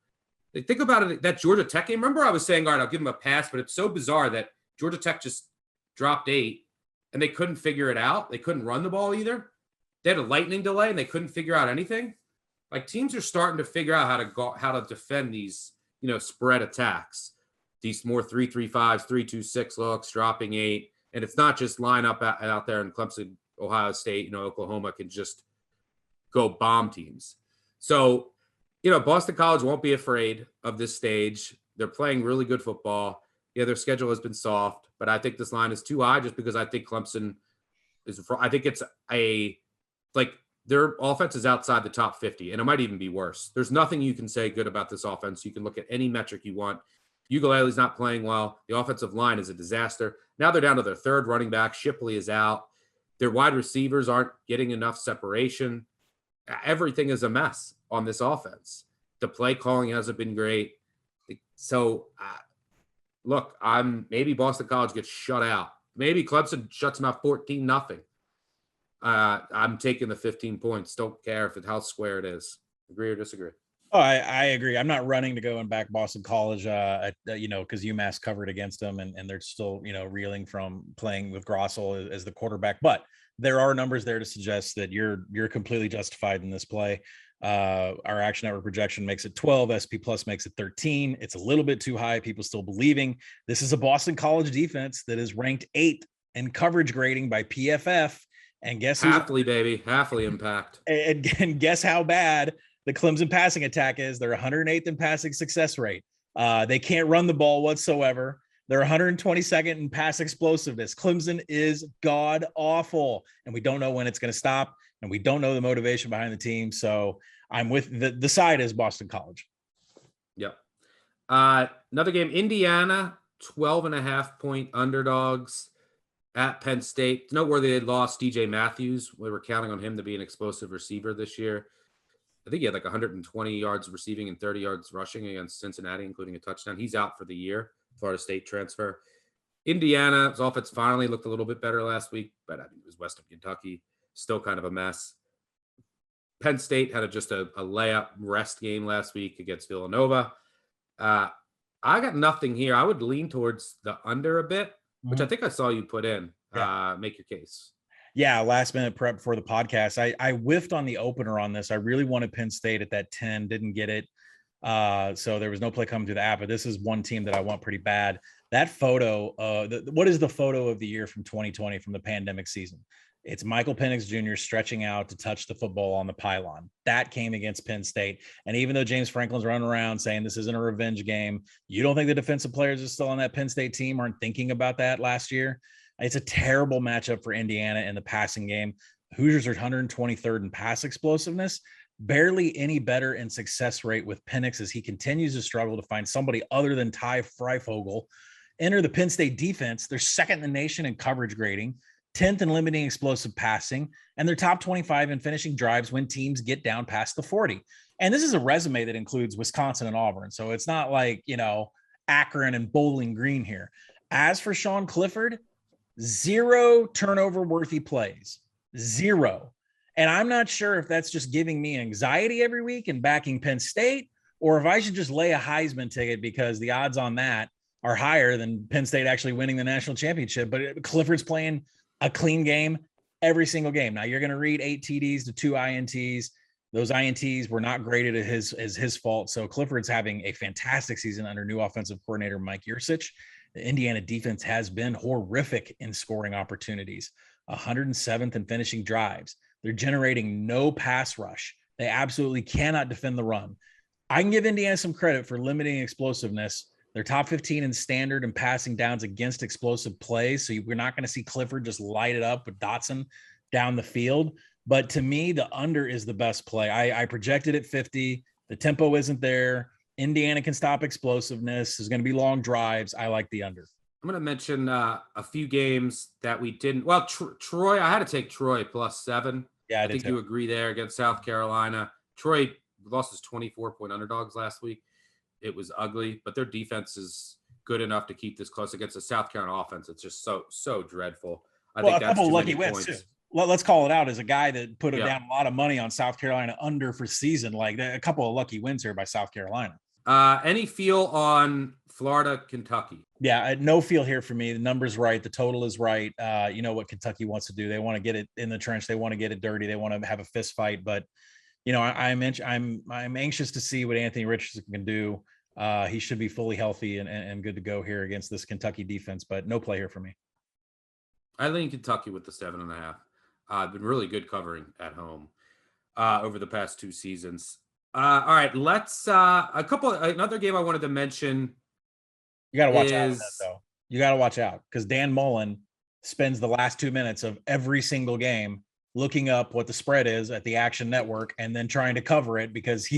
Think about it, that Georgia Tech game. Remember I was saying, all right, I'll give them a pass, but it's so bizarre that Georgia Tech just dropped 8 and they couldn't figure it out. They couldn't run the ball either. They had a lightning delay and they couldn't figure out anything. Like teams are starting to figure out how to defend these, spread attacks. These more 3-3-5s, 3-2-6 looks, dropping 8. And it's not just line up out there in Clemson, Ohio State, Oklahoma can just go bomb teams. So, Boston College won't be afraid of this stage. They're playing really good football. Yeah, their schedule has been soft, but I think this line is too high just because I think Clemson I think it's their offense is outside the top 50, and it might even be worse. There's nothing you can say good about this offense. You can look at any metric you want. Ukulele's not playing well. The offensive line is a disaster. Now they're down to their third running back. Shipley is out. Their wide receivers aren't getting enough separation. Everything is a mess on this offense. The play calling hasn't been great. So, look, maybe Boston College gets shut out. Maybe Clemson shuts them out 14-0. I'm taking the 15 points. Don't care how square it is. Agree or disagree? Oh, I agree. I'm not running to go and back Boston College, because UMass covered against them and they're still, reeling from playing with Grossel as the quarterback. But there are numbers there to suggest that you're completely justified in this play. Our Action Network projection makes it 12. SP Plus makes it 13. It's a little bit too high. People still believing this is a Boston College defense that is ranked 8th in coverage grading by PFF. And guess who's Halfly impact. And guess how bad the Clemson passing attack is. They're 108th in passing success rate. They can't run the ball whatsoever. They're 122nd in pass explosiveness. Clemson is god awful, and we don't know when it's going to stop, and we don't know the motivation behind the team. So I'm with the side is Boston College. Yep. Another game, Indiana, 12.5-point underdogs at Penn State. It's noteworthy they lost DJ Matthews. We were counting on him to be an explosive receiver this year. I think he had 120 yards receiving and 30 yards rushing against Cincinnati, including a touchdown. He's out for the year. Florida State transfer. Indiana's offense finally looked a little bit better last week, but it was Western Kentucky. Still kind of a mess. Penn State had just a layup rest game last week against Villanova. I got nothing here. I would lean towards the under a bit, which I think I saw you put in. Yeah. Make your case. Yeah, last minute prep for the podcast. I whiffed on the opener on this. I really wanted Penn State at that 10, didn't get it. So there was no play coming through the app, but this is one team that I want pretty bad. That photo, what is the photo of the year from 2020 from the pandemic season? It's Michael Penix Jr. stretching out to touch the football on the pylon. That came against Penn State. And even though James Franklin's running around saying this isn't a revenge game, you don't think the defensive players are still on that Penn State team aren't thinking about that last year? It's a terrible matchup for Indiana in the passing game. Hoosiers are 123rd in pass explosiveness, barely any better in success rate with Penix as he continues to struggle to find somebody other than Ty Freifogel. Enter the Penn State defense. They're second in the nation in coverage grading, 10th in limiting explosive passing, and they're top 25 in finishing drives when teams get down past the 40. And this is a resume that includes Wisconsin and Auburn. So it's not like, Akron and Bowling Green here. As for Sean Clifford, 0 turnover worthy plays, 0. And I'm not sure if that's just giving me anxiety every week and backing Penn State, or if I should just lay a Heisman ticket because the odds on that are higher than Penn State actually winning the national championship. But Clifford's playing a clean game every single game. Now you're going to read 8 TDs to 2 INTs. Those INTs were not graded as his fault. So Clifford's having a fantastic season under new offensive coordinator Mike Yurcich. The Indiana defense has been horrific in scoring opportunities, 107th in finishing drives. They're generating no pass rush, They absolutely cannot defend the run. I can give Indiana some credit for limiting explosiveness. They're top 15 in standard and passing downs against explosive plays. So we're not going to see Clifford just light it up with Dotson down the field. But to me, the under is the best play. I projected at 50. The tempo isn't there. Indiana can stop explosiveness. There's going to be long drives. I like the under. I'm going to mention a few games that we didn't. Well, Troy, I had to take Troy +7. Yeah, I think you agree there against South Carolina. Troy lost his 24-point underdogs last week. It was ugly, but their defense is good enough to keep this close against the South Carolina offense. It's just so dreadful. I think that's too many points. Let's call it out as a guy that put down a lot of money on South Carolina under for season. Like a couple of lucky wins here by South Carolina. Any feel on Florida, Kentucky? Yeah, no feel here for me. The number's right. The total is right. You know what Kentucky wants to do. They want to get it in the trench. They want to get it dirty. They want to have a fist fight. But, I'm anxious to see what Anthony Richardson can do. He should be fully healthy and good to go here against this Kentucky defense, but no play here for me. I lean Kentucky with the 7.5. Been really good covering at home over the past 2 seasons. All right, let's another game I wanted to mention. You got to watch out with that, though. You got to watch out because Dan Mullen spends the last 2 minutes of every single game looking up what the spread is at the Action Network and then trying to cover it because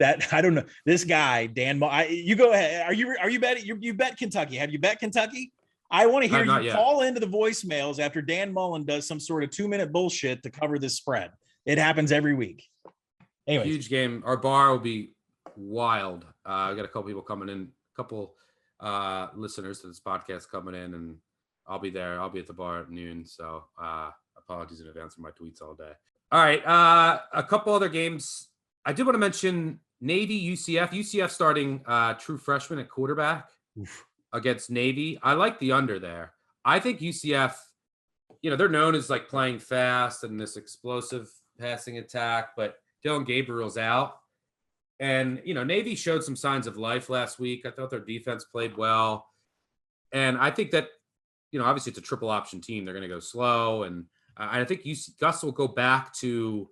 I don't know. This guy, Dan Mullen, you go ahead. Are you betting? You bet Kentucky. Have you bet Kentucky? I want to hear you call into the voicemails after Dan Mullen does some sort of 2-minute bullshit to cover this spread. It happens every week. Anyways. Huge game. Our bar will be wild. I got a couple people coming in, a couple listeners to this podcast coming in, and I'll be there. I'll be at the bar at noon. So apologies in advance for my tweets all day. All right. A couple other games. I did want to mention Navy, UCF. UCF starting true freshman at quarterback against Navy. I like the under there. I think UCF, they're known as like playing fast and this explosive passing attack, but Dylan Gabriel's out. And, Navy showed some signs of life last week. I thought their defense played well. And I think that, obviously it's a triple option team. They're going to go slow. And I think Gus will go back to,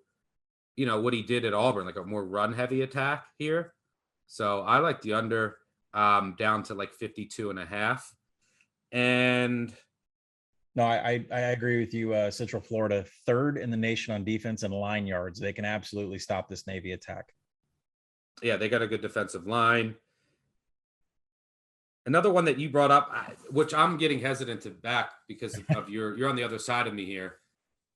what he did at Auburn, like a more run heavy attack here. So I like the under down to like 52.5. And no, I agree with you. Central Florida, 3rd in the nation on defense and line yards. They can absolutely stop this Navy attack. Yeah, they got a good defensive line. Another one that you brought up, which I'm getting hesitant to back because of you're on the other side of me here,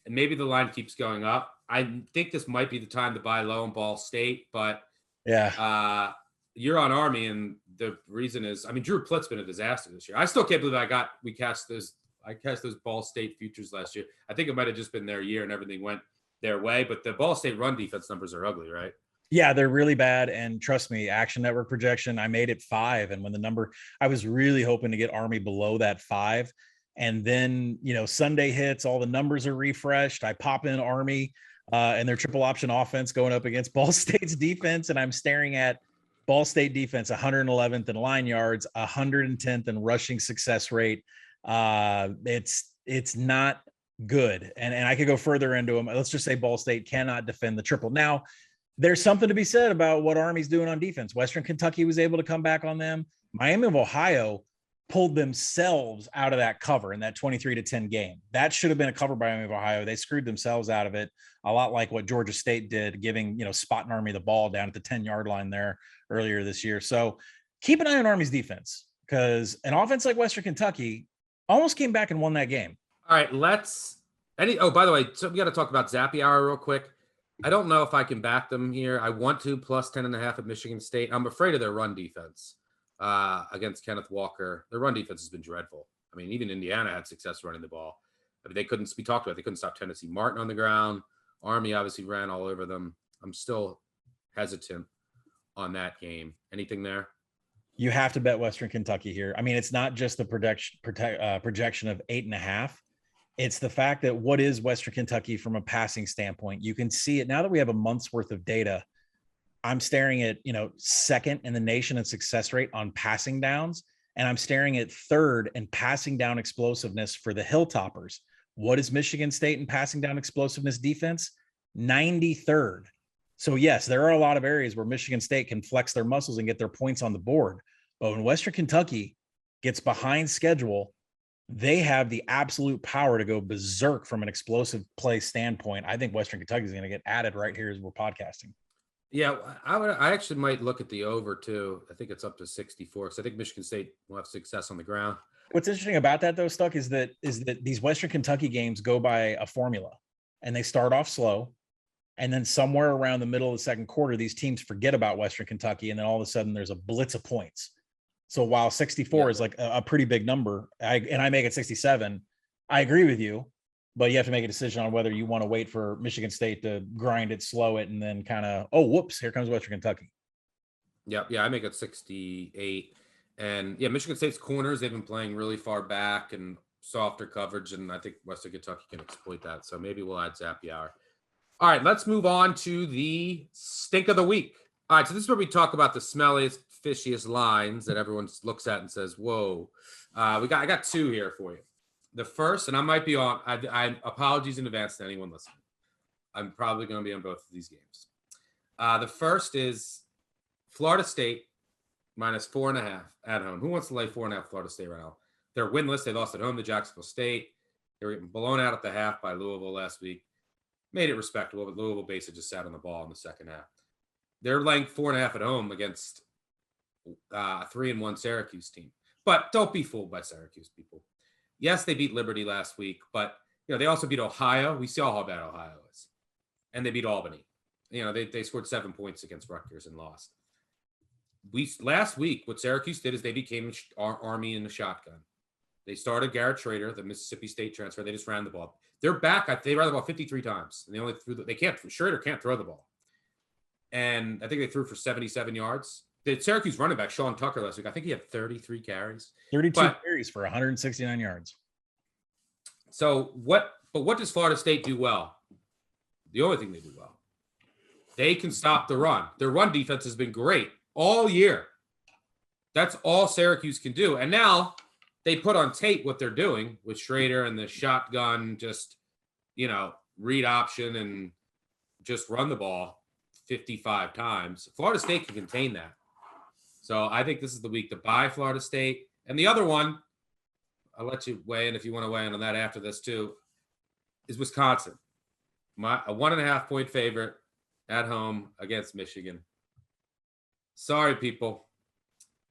and maybe the line keeps going up. I think this might be the time to buy low in Ball State, but yeah, you're on Army, and the reason is, Drew Plitt's been a disaster this year. I still can't believe I cast those Ball State futures last year. I think it might have just been their year and everything went their way, but the Ball State run defense numbers are ugly, right? Yeah, they're really bad. And trust me, Action Network projection, I made it 5. And when the number, I was really hoping to get Army below that 5. And then, Sunday hits, all the numbers are refreshed. I pop in Army and their triple option offense going up against Ball State's defense. And I'm staring at Ball State defense, 111th in line yards, 110th in rushing success rate. It's not good. And I could go further into them. Let's just say Ball State cannot defend the triple. Now, there's something to be said about what Army's doing on defense. Western Kentucky was able to come back on them. Miami of Ohio pulled themselves out of that cover in that 23-10 game. That should have been a cover by Miami of Ohio. They screwed themselves out of it, a lot like what Georgia State did, giving, spotting Army the ball down at the 10-yard line there earlier this year. So keep an eye on Army's defense because an offense like Western Kentucky almost came back and won that game. All right, by the way, so we got to talk about Zappy Hour real quick. I don't know if I can back them here. I want to plus 10.5 at Michigan State. I'm afraid of their run defense against Kenneth Walker. Their run defense has been dreadful. Even Indiana had success running the ball. They couldn't be talked about. They couldn't stop Tennessee Martin on the ground. Army obviously ran all over them. I'm still hesitant on that game. Anything there? You have to bet Western Kentucky here. It's not just the projection of 8.5. It's the fact that what is Western Kentucky from a passing standpoint? You can see it now that we have a month's worth of data. I'm staring at, 2nd in the nation in success rate on passing downs, and I'm staring at 3rd in passing down explosiveness for the Hilltoppers. What is Michigan State in passing down explosiveness defense? 93rd. So yes, there are a lot of areas where Michigan State can flex their muscles and get their points on the board. But when Western Kentucky gets behind schedule, they have the absolute power to go berserk from an explosive play standpoint. I think Western Kentucky is going to get added right here as we're podcasting. Yeah, I actually might look at the over too. I think it's up to 64 because I think Michigan State will have success on the ground. What's interesting about that though, Stuck, is that these Western Kentucky games go by a formula, and they start off slow, and then somewhere around the middle of the second quarter, these teams forget about Western Kentucky, and then all of a sudden there's a blitz of points. So while 64 is like a pretty big number, I make it 67, I agree with you, but you have to make a decision on whether you want to wait for Michigan State to grind it, slow it, and then kind of, oh, whoops, here comes Western Kentucky. Yeah, I make it 68. And yeah, Michigan State's corners, they've been playing really far back and softer coverage, and I think Western Kentucky can exploit that. So maybe we'll add Zappy Hour. All right, let's move on to the stink of the week. All right, so this is where we talk about the smelliest, fishiest lines that everyone looks at and says, whoa. I got two here for you. The first, and I might be on, I apologies in advance to anyone listening. I'm probably going to be on both of these games. The first is Florida State minus 4.5 at home. Who wants to lay 4.5 Florida State right now? They're winless. They lost at home to Jacksonville State. They were getting blown out at the half by Louisville last week. Made it respectable, but Louisville basically just sat on the ball in the second half. They're laying 4.5 at home against a 3-1 Syracuse team. But don't be fooled by Syracuse, people. Yes, they beat Liberty last week, but they also beat Ohio. We saw how bad Ohio is. And they beat Albany. They scored 7 points against Rutgers and lost. Last week, what Syracuse did is they became Army in the shotgun. They started Garrett Schrader, the Mississippi State transfer. They just ran the ball. They're back. They ran the ball 53 times. And they only Schrader can't throw the ball. And I think they threw for 77 yards. The Syracuse running back, Sean Tucker, last week, I think he had 33 carries. 32 carries for 169 yards. So what does Florida State do well? The only thing they do well. They can stop the run. Their run defense has been great all year. That's all Syracuse can do. And now they put on tape what they're doing with Schrader and the shotgun, just, read option and just run the ball 55 times. Florida State can contain that. So I think this is the week to buy Florida State. And the other one, I'll let you weigh in if you want to weigh in on that after this too, is Wisconsin. A 1.5 point favorite at home against Michigan. Sorry, people.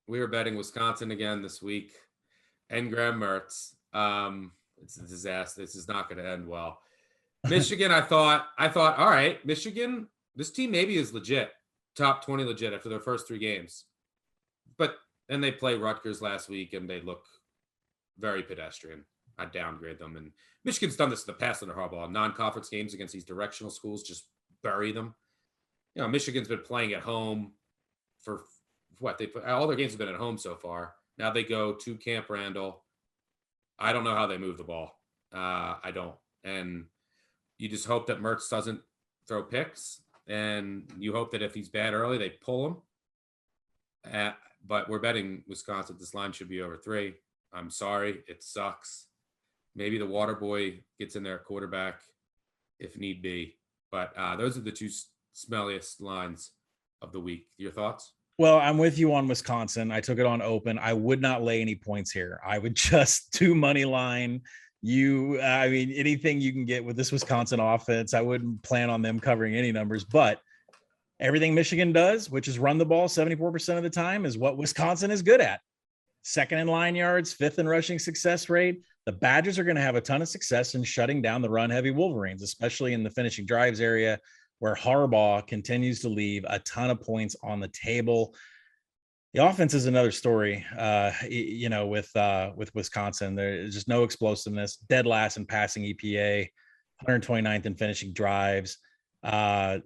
We were betting Wisconsin again this week. And Graham Mertz. It's a disaster. This is not going to end well. Michigan, I thought, all right, Michigan, this team maybe is legit. Top 20 legit after their first 3 games. But then they play Rutgers last week, and they look very pedestrian. I downgrade them. And Michigan's done this in the past under Harbaugh. Non-conference games against these directional schools, just bury them. Michigan's been playing at home for what? All their games have been at home so far. Now they go to Camp Randall. I don't know how they move the ball. I don't. And you just hope that Mertz doesn't throw picks. And you hope that if he's bad early, they pull him. But we're betting Wisconsin. This line should be over 3. I'm sorry. It sucks. Maybe the water boy gets in there at quarterback if need be. But those are the 2 smelliest lines of the week. Your thoughts? Well, I'm with you on Wisconsin. I took it on open. I would not lay any points here. I would just do money line. Anything you can get with this Wisconsin offense, I wouldn't plan on them covering any numbers, but everything Michigan does, which is run the ball 74% of the time, is what Wisconsin is good at. 2nd in line yards, 5th in rushing success rate. The Badgers are going to have a ton of success in shutting down the run-heavy Wolverines, especially in the finishing drives area, where Harbaugh continues to leave a ton of points on the table. The offense is another story, with Wisconsin. There's just no explosiveness, dead last in passing EPA, 129th in finishing drives. It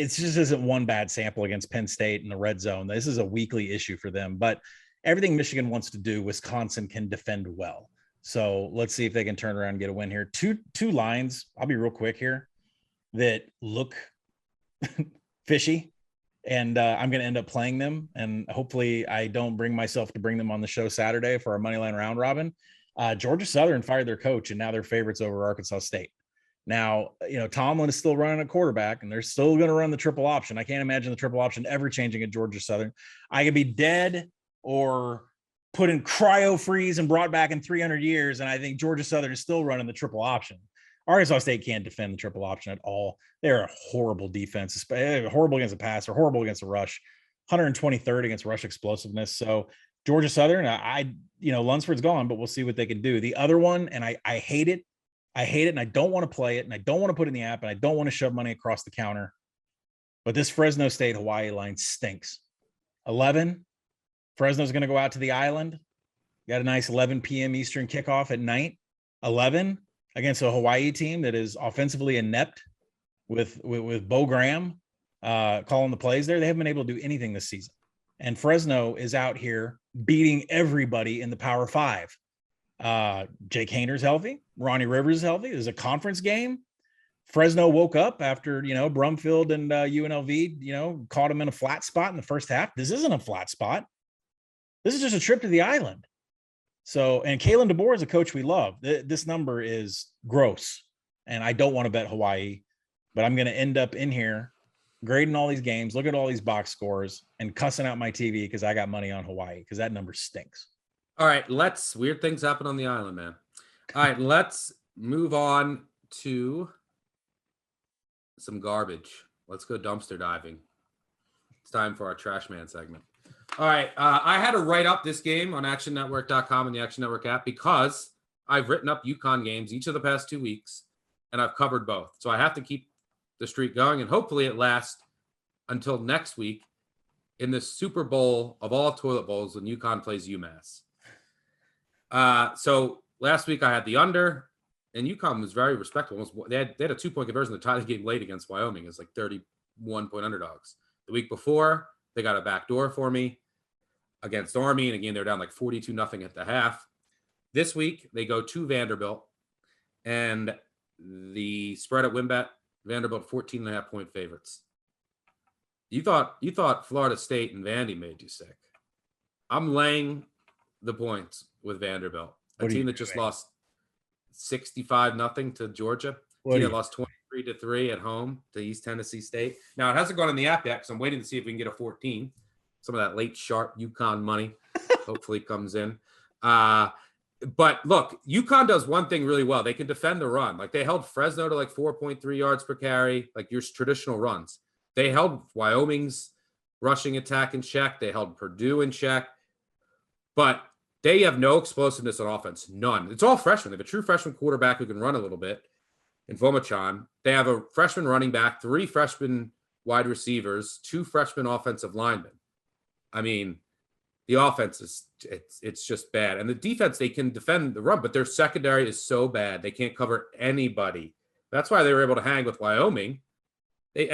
just isn't one bad sample against Penn State in the red zone. This is a weekly issue for them, but everything Michigan wants to do, Wisconsin can defend well. So let's see if they can turn around and get a win here. Two lines, I'll be real quick here, that look fishy, and I'm going to end up playing them, and hopefully I don't bring myself to bring them on the show Saturday for our Moneyline round robin. Georgia Southern fired their coach, and now they're favorites over Arkansas State. Now, Tomlin is still running a quarterback, and they're still going to run the triple option. I can't imagine the triple option ever changing at Georgia Southern. I could be dead or put in cryo freeze and brought back in 300 years, and I think Georgia Southern is still running the triple option. Arkansas State can't defend the triple option at all. They're a horrible defense, horrible against the pass or horrible against the rush, 123rd against rush explosiveness. So Georgia Southern, Lunsford's gone, but we'll see what they can do. The other one, and I hate it. I hate it, and I don't want to play it, and I don't want to put it in the app, and I don't want to shove money across the counter. But this Fresno State Hawaii line stinks. 11. Fresno's going to go out to the island. Got a nice 11 p.m. Eastern kickoff at night. 11 against a Hawaii team that is offensively inept with Bo Graham calling the plays there. They haven't been able to do anything this season. And Fresno is out here beating everybody in the Power Five. Jake Hayner's healthy. Ronnie Rivers is healthy. There's a conference game. Fresno woke up after, Brumfield and UNLV, caught him in a flat spot in the first half. This isn't a flat spot. This is just a trip to the island. So, and Kalen DeBoer is a coach we love. This number is gross, and I don't want to bet Hawaii, but I'm going to end up in here grading all these games, looking at all these box scores, and cussing out my TV because I got money on Hawaii because that number stinks. All right, weird things happen on the island, man. All right, let's move on to some garbage. Let's go dumpster diving. It's time for our Trash Man segment. All right, I had to write up this game on actionnetwork.com and the Action Network app because I've written up UConn games each of the past 2 weeks, and I've covered both. So I have to keep the streak going, and hopefully it lasts until next week in the Super Bowl of all toilet bowls when UConn plays UMass. So last week I had the under, and UConn was very respectable. They had a 2-point conversion to tie the game late against Wyoming. It's like 31-point underdogs. The week before, they got a backdoor for me against Army, and again, they're down like 42-0 at the half. This week, they go to Vanderbilt, and the spread at WinBet, Vanderbilt 14.5-point favorites. You thought Florida State and Vandy made you sick. I'm laying the points with Vanderbilt, a team that just lost 65-0 to Georgia. A team that lost 23-3 at home to East Tennessee State. Now, it hasn't gone in the app yet, because I'm waiting to see if we can get a 14. Some of that late sharp UConn money hopefully comes in. But look, UConn does one thing really well. They can defend the run. Like, they held Fresno to like 4.3 yards per carry, like your traditional runs. They held Wyoming's rushing attack in check. They held Purdue in check. But they have no explosiveness on offense. None. It's all freshmen. They have a true freshman quarterback who can run a little bit in Vomachan. They have a freshman running back, 3 freshman wide receivers, 2 freshman offensive linemen. I mean, the offense it's just bad. And the defense, they can defend the run, but their secondary is so bad. They can't cover anybody. That's why they were able to hang with Wyoming. They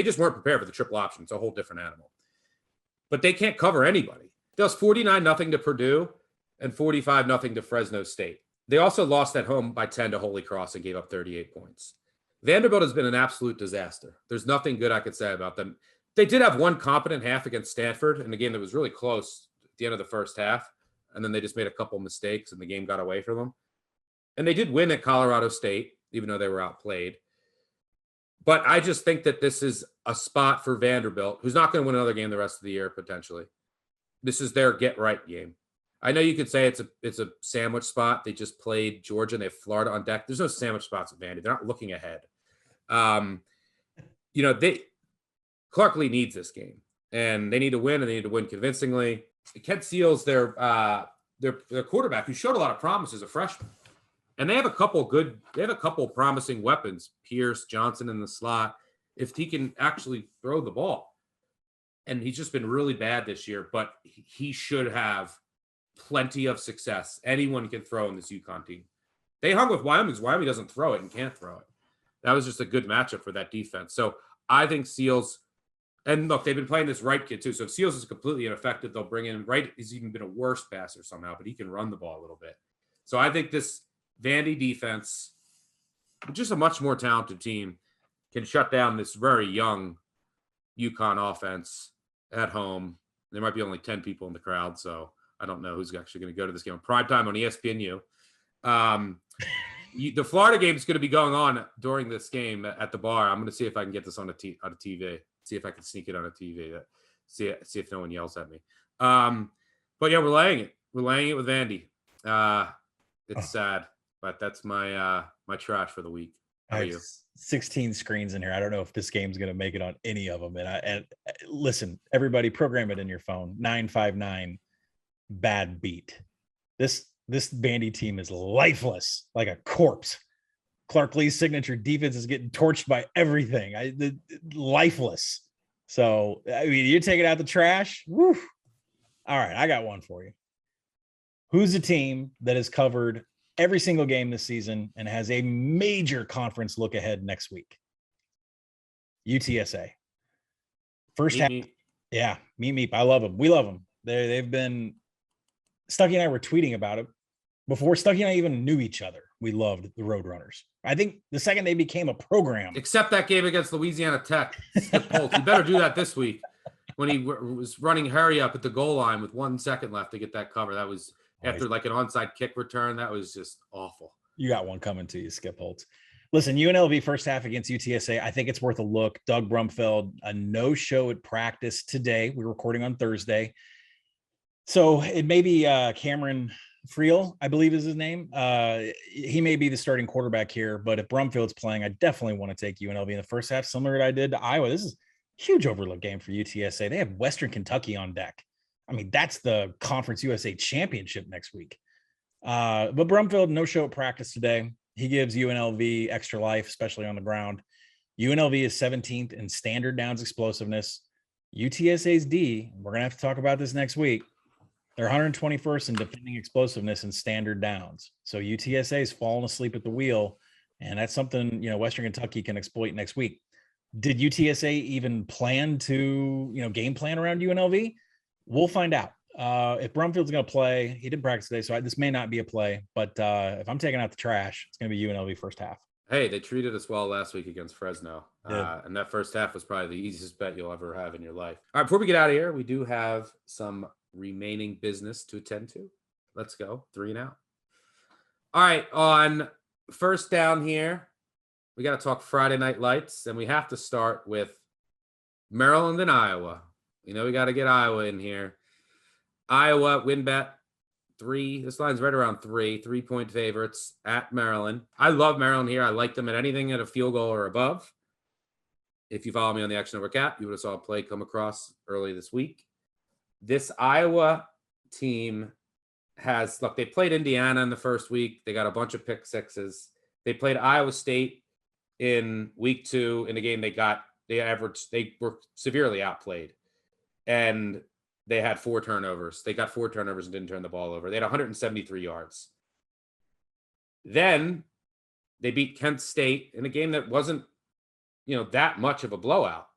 just weren't prepared for the triple option. It's a whole different animal. But they can't cover anybody. They lost 49-0 to Purdue and 45-0 to Fresno State. They also lost at home by 10 to Holy Cross and gave up 38 points. Vanderbilt has been an absolute disaster. There's nothing good I could say about them. They did have one competent half against Stanford in a game that was really close at the end of the first half, and then they just made a couple mistakes and the game got away from them. And they did win at Colorado State, even though they were outplayed. But I just think that this is a spot for Vanderbilt, who's not going to win another game the rest of the year, potentially. This is their get-right game. I know you could say it's a sandwich spot. They just played Georgia, and they have Florida on deck. There's no sandwich spots at Vandy. They're not looking ahead. Clark Lee needs this game, and they need to win, and they need to win convincingly. Kent Seals, their quarterback, who showed a lot of promise as a freshman, and they have a couple promising weapons. Pierce, Johnson in the slot, if he can actually throw the ball, and he's just been really bad this year, but he should have plenty of success. Anyone can throw in this UConn team. They hung with Wyoming because Wyoming doesn't throw it and can't throw it. That was just a good matchup for that defense. So I think Seals. And look, they've been playing this Wright kid too. So if Seals is completely ineffective, they'll bring in Wright. He's even been a worse passer somehow, but he can run the ball a little bit. So I think this Vandy defense, just a much more talented team, can shut down this very young UConn offense at home. There might be only 10 people in the crowd, so I don't know who's actually going to go to this game. Primetime on ESPNU. The Florida game is going to be going on during this game at the bar. I'm going to see if I can get this on a TV. See if I can sneak it on a TV. See if no one yells at me. But yeah, we're laying it. We're laying it with Vandy. It's sad, but that's my my trash for the week. How are you? 16 screens in here. I don't know if this game's going to make it on any of them. And listen, everybody, program it in your phone. 959 bad beat. This Vandy team is lifeless, like a corpse. Clark Lee's signature defense is getting torched by everything. Lifeless. So, I mean, you take it out the trash. Woo. All right, I got one for you. Who's the team that has covered every single game this season and has a major conference look ahead next week? UTSA. First half. Yeah, meep. I love them. We love them. They've been – Stuckey and I were tweeting about it before Stuckey and I even knew each other. We loved the Roadrunners. I think the second they became a program. Except that game against Louisiana Tech. Skip Holtz. You better do that this week when he was running hurry up at the goal line with 1 second left to get that cover. That was after like an onside kick return. That was just awful. You got one coming to you, Skip Holtz. Listen, UNLV first half against UTSA. I think it's worth a look. Doug Brumfeld, a no-show at practice today. We're recording on Thursday. So it may be Cameron Friel, I believe is his name. He may be the starting quarterback here, but if Brumfield's playing, I definitely want to take UNLV in the first half, similar to what I did to Iowa. This is a huge overlook game for UTSA. They have Western Kentucky on deck. I mean, that's the Conference USA Championship next week. But Brumfield, no show at practice today. He gives UNLV extra life, especially on the ground. UNLV is 17th in standard downs explosiveness. UTSA's D, we're going to have to talk about this next week. They're 121st in defending explosiveness and standard downs. So UTSA is falling asleep at the wheel, and that's something, Western Kentucky can exploit next week. Did UTSA even plan to, game plan around UNLV? We'll find out. If Brumfield's going to play, he didn't practice today, so this may not be a play. But if I'm taking out the trash, it's going to be UNLV first half. Hey, they treated us well last week against Fresno. And that first half was probably the easiest bet you'll ever have in your life. All right, before we get out of here, we do have some remaining business to attend to. Let's go. 3 and out. All right, on first down here, we got to talk Friday Night Lights, and we have to start with Maryland and Iowa. We got to get Iowa in here. Iowa win bet 3. This line's right around 3 3-point favorites at Maryland. I love Maryland here. I like them at anything at a field goal or above. If you follow me on the Action Network app, you would have saw a play come across early this week. This Iowa team they played Indiana in the first week. They got a bunch of pick sixes. They played Iowa State in week 2 in a game they were severely outplayed. And they had 4 turnovers. They got 4 turnovers and didn't turn the ball over. They had 173 yards. Then they beat Kent State in a game that wasn't, that much of a blowout.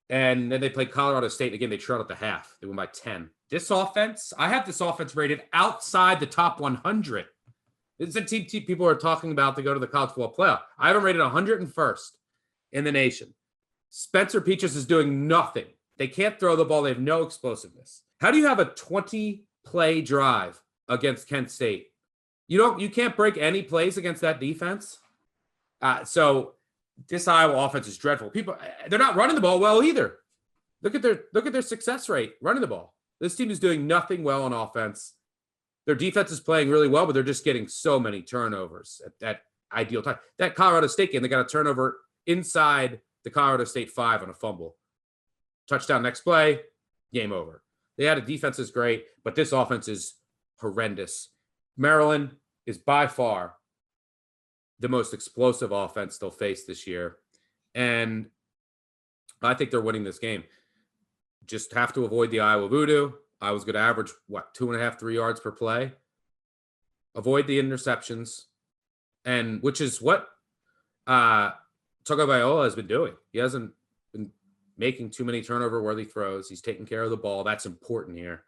And then they played Colorado State. Again, they trailed at the half. They won by 10. This offense, I have this offense rated outside the top 100. This is a team people are talking about to go to the college football playoff. I have them rated 101st in the nation. Spencer Petras is doing nothing. They can't throw the ball. They have no explosiveness. How do you have a 20-play drive against Kent State? You can't break any plays against that defense. So this Iowa offense is dreadful. They're not running the ball well either. Look at their success rate running the ball. This team is doing nothing well on offense. Their defense is playing really well, but they're just getting so many turnovers at that ideal time. That Colorado State game, they got a turnover inside the Colorado State 5 on a fumble. Touchdown next play, game over. They had a defense is great, but this offense is horrendous. Maryland is by far the most explosive offense they'll face this year. And I think they're winning this game. Just have to avoid the Iowa voodoo. I was going to average, 2.5, 3 yards per play. Avoid the interceptions, and which is what Tagovailoa has been doing. He hasn't been making too many turnover-worthy throws. He's taking care of the ball. That's important here.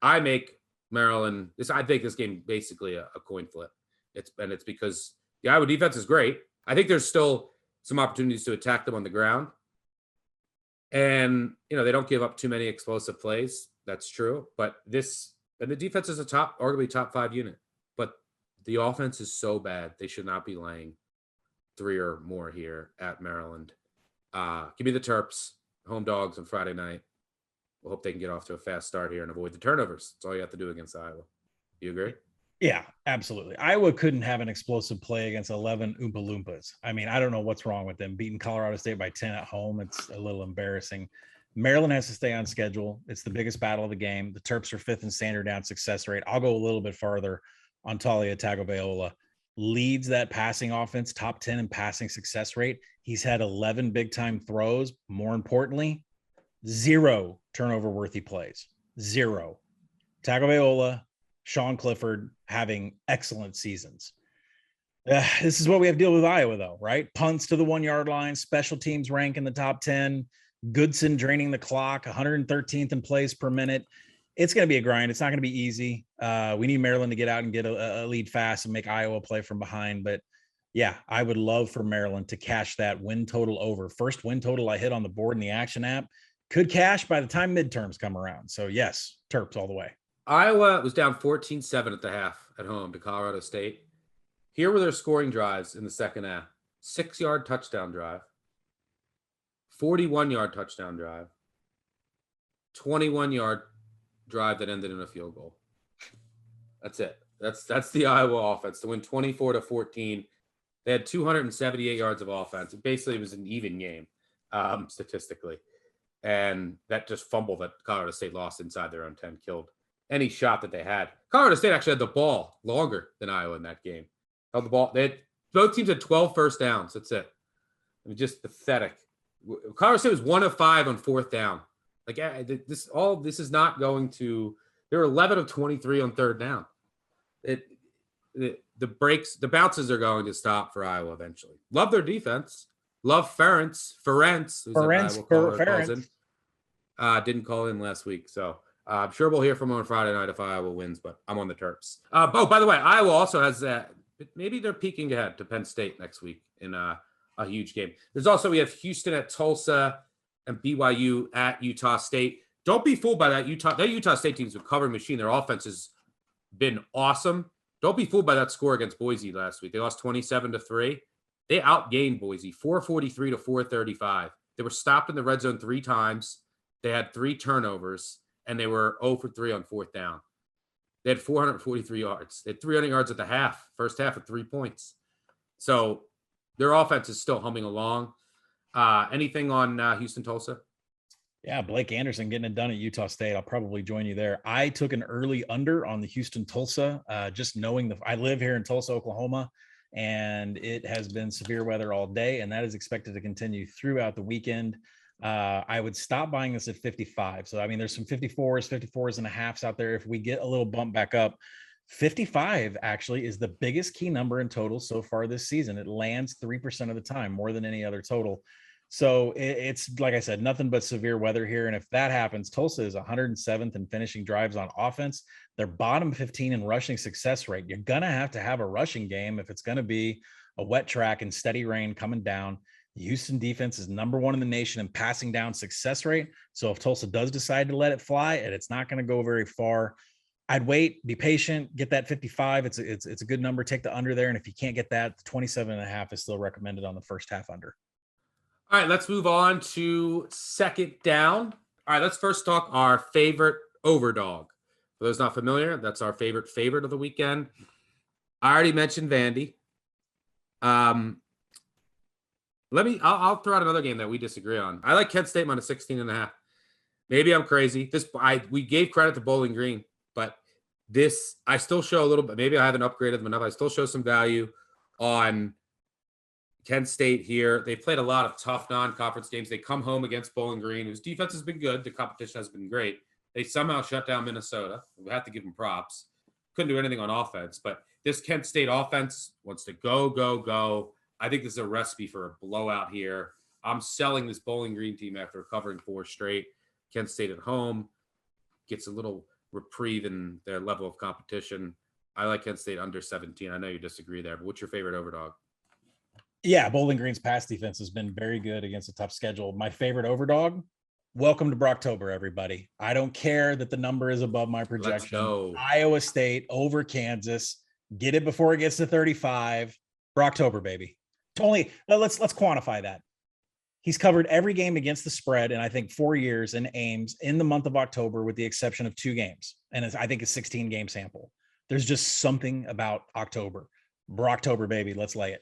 I make Maryland – I think this game basically a coin flip. It's because the Iowa defense is great. I think there's still some opportunities to attack them on the ground. And, they don't give up too many explosive plays. That's true. But the defense is arguably top 5 unit. But The offense is so bad. They should not be laying 3 or more here at Maryland. Give me the Terps, home dogs on Friday night. We'll hope they can get off to a fast start here and avoid the turnovers. That's all you have to do against Iowa. You agree? Yeah, absolutely. Iowa couldn't have an explosive play against 11 Oompa Loompas. I mean, I don't know what's wrong with them. Beating Colorado State by 10 at home, it's a little embarrassing. Maryland has to stay on schedule. It's the biggest battle of the game. The Terps are 5th in standard down success rate. I'll go a little bit farther on Talia Tagovailoa. Leads that passing offense, top 10 in passing success rate. He's had 11 big-time throws. More importantly, 0 turnover-worthy plays. 0. Tagovailoa, Sean Clifford having excellent seasons. This is what we have to deal with Iowa, though, right? Punts to the 1-yard line, special teams rank in the top 10, Goodson draining the clock, 113th in plays per minute. It's going to be a grind. It's not going to be easy. We need Maryland to get out and get a lead fast and make Iowa play from behind. But, yeah, I would love for Maryland to cash that win total over. First win total I hit on the board in the Action app. Could cash by the time midterms come around. So, yes, Terps all the way. Iowa was down 14-7 at the half at home to Colorado State. Here were their scoring drives in the second half. 6-yard touchdown drive, 41-yard touchdown drive, 21-yard drive that ended in a field goal. That's it. That's the Iowa offense to win 24-14. They had 278 yards of offense. It basically was an even game statistically. And that just fumble that Colorado State lost inside their own 10 killed any shot that they had. Colorado State actually had the ball longer than Iowa in that game. Held the ball. Both teams had 12 first downs. That's it. I mean, just pathetic. Colorado State was 1 of 5 on 4th down. Like this is not going to. They were 11 of 23 on 3rd down. The bounces are going to stop for Iowa eventually. Love their defense. Love Ferentz. Didn't call in last week, so. I'm sure we'll hear from him on Friday night if Iowa wins, but I'm on the Terps. By the way, Iowa also has maybe they're peeking ahead to Penn State next week in a huge game. We have Houston at Tulsa and BYU at Utah State. Don't be fooled by that Utah State team's a covering machine. Their offense has been awesome. Don't be fooled by that score against Boise last week. They lost 27-3. They outgained Boise 443 to 435. They were stopped in the red zone 3 times. They had 3 turnovers. And they were 0 for 3 on 4th down. They had 443 yards. They had 300 yards at the half, first half at 3 points. So their offense is still humming along. Anything on Houston-Tulsa? Yeah, Blake Anderson getting it done at Utah State. I'll probably join you there. I took an early under on the Houston-Tulsa, just knowing I live here in Tulsa, Oklahoma, and it has been severe weather all day, and that is expected to continue throughout the weekend. I would stop buying this at 55. So, I mean, there's some 54s and a halves out there. If we get a little bump back up, 55 actually is the biggest key number in total so far this season. It lands 3% of the time, more than any other total. So it's like I said, nothing but severe weather here. And if that happens, Tulsa is 107th in finishing drives on offense. They're bottom 15 in rushing success rate. You're going to have a rushing game if it's going to be a wet track and steady rain coming down. The Houston defense is number 1 in the nation in passing down success rate. So if Tulsa does decide to let it fly, and it's not going to go very far, I'd wait, be patient, get that 55. It's a good number. Take the under there. And if you can't get that, the 27.5 is still recommended on the first half under. All right, let's move on to second down. All right, let's first talk our favorite Overdog. For those not familiar, that's our favorite of the weekend. I already mentioned Vandy. I'll throw out another game that we disagree on. I like Kent State minus 16.5. Maybe I'm crazy. We gave credit to Bowling Green, but I still show a little bit. Maybe I haven't upgraded them enough. I still show some value on Kent State here. They played a lot of tough non-conference games. They come home against Bowling Green, whose defense has been good. The competition has been great. They somehow shut down Minnesota. We have to give them props. Couldn't do anything on offense, but this Kent State offense wants to go. I think this is a recipe for a blowout here. I'm selling this Bowling Green team after covering 4 straight. Kent State at home gets a little reprieve in their level of competition. I like Kent State under 17. I know you disagree there, but what's your favorite Overdog? Yeah, Bowling Green's pass defense has been very good against a tough schedule. My favorite Overdog, welcome to Brocktober, everybody. I don't care that the number is above my projection. Let's go. Iowa State over Kansas. Get it before it gets to 35 for October, baby. Totally. Let's quantify that. He's covered every game against the spread in, I think, 4 years in Ames in the month of October, with the exception of 2 games. And I think a 16-game sample. There's just something about October. October, baby. Let's lay it.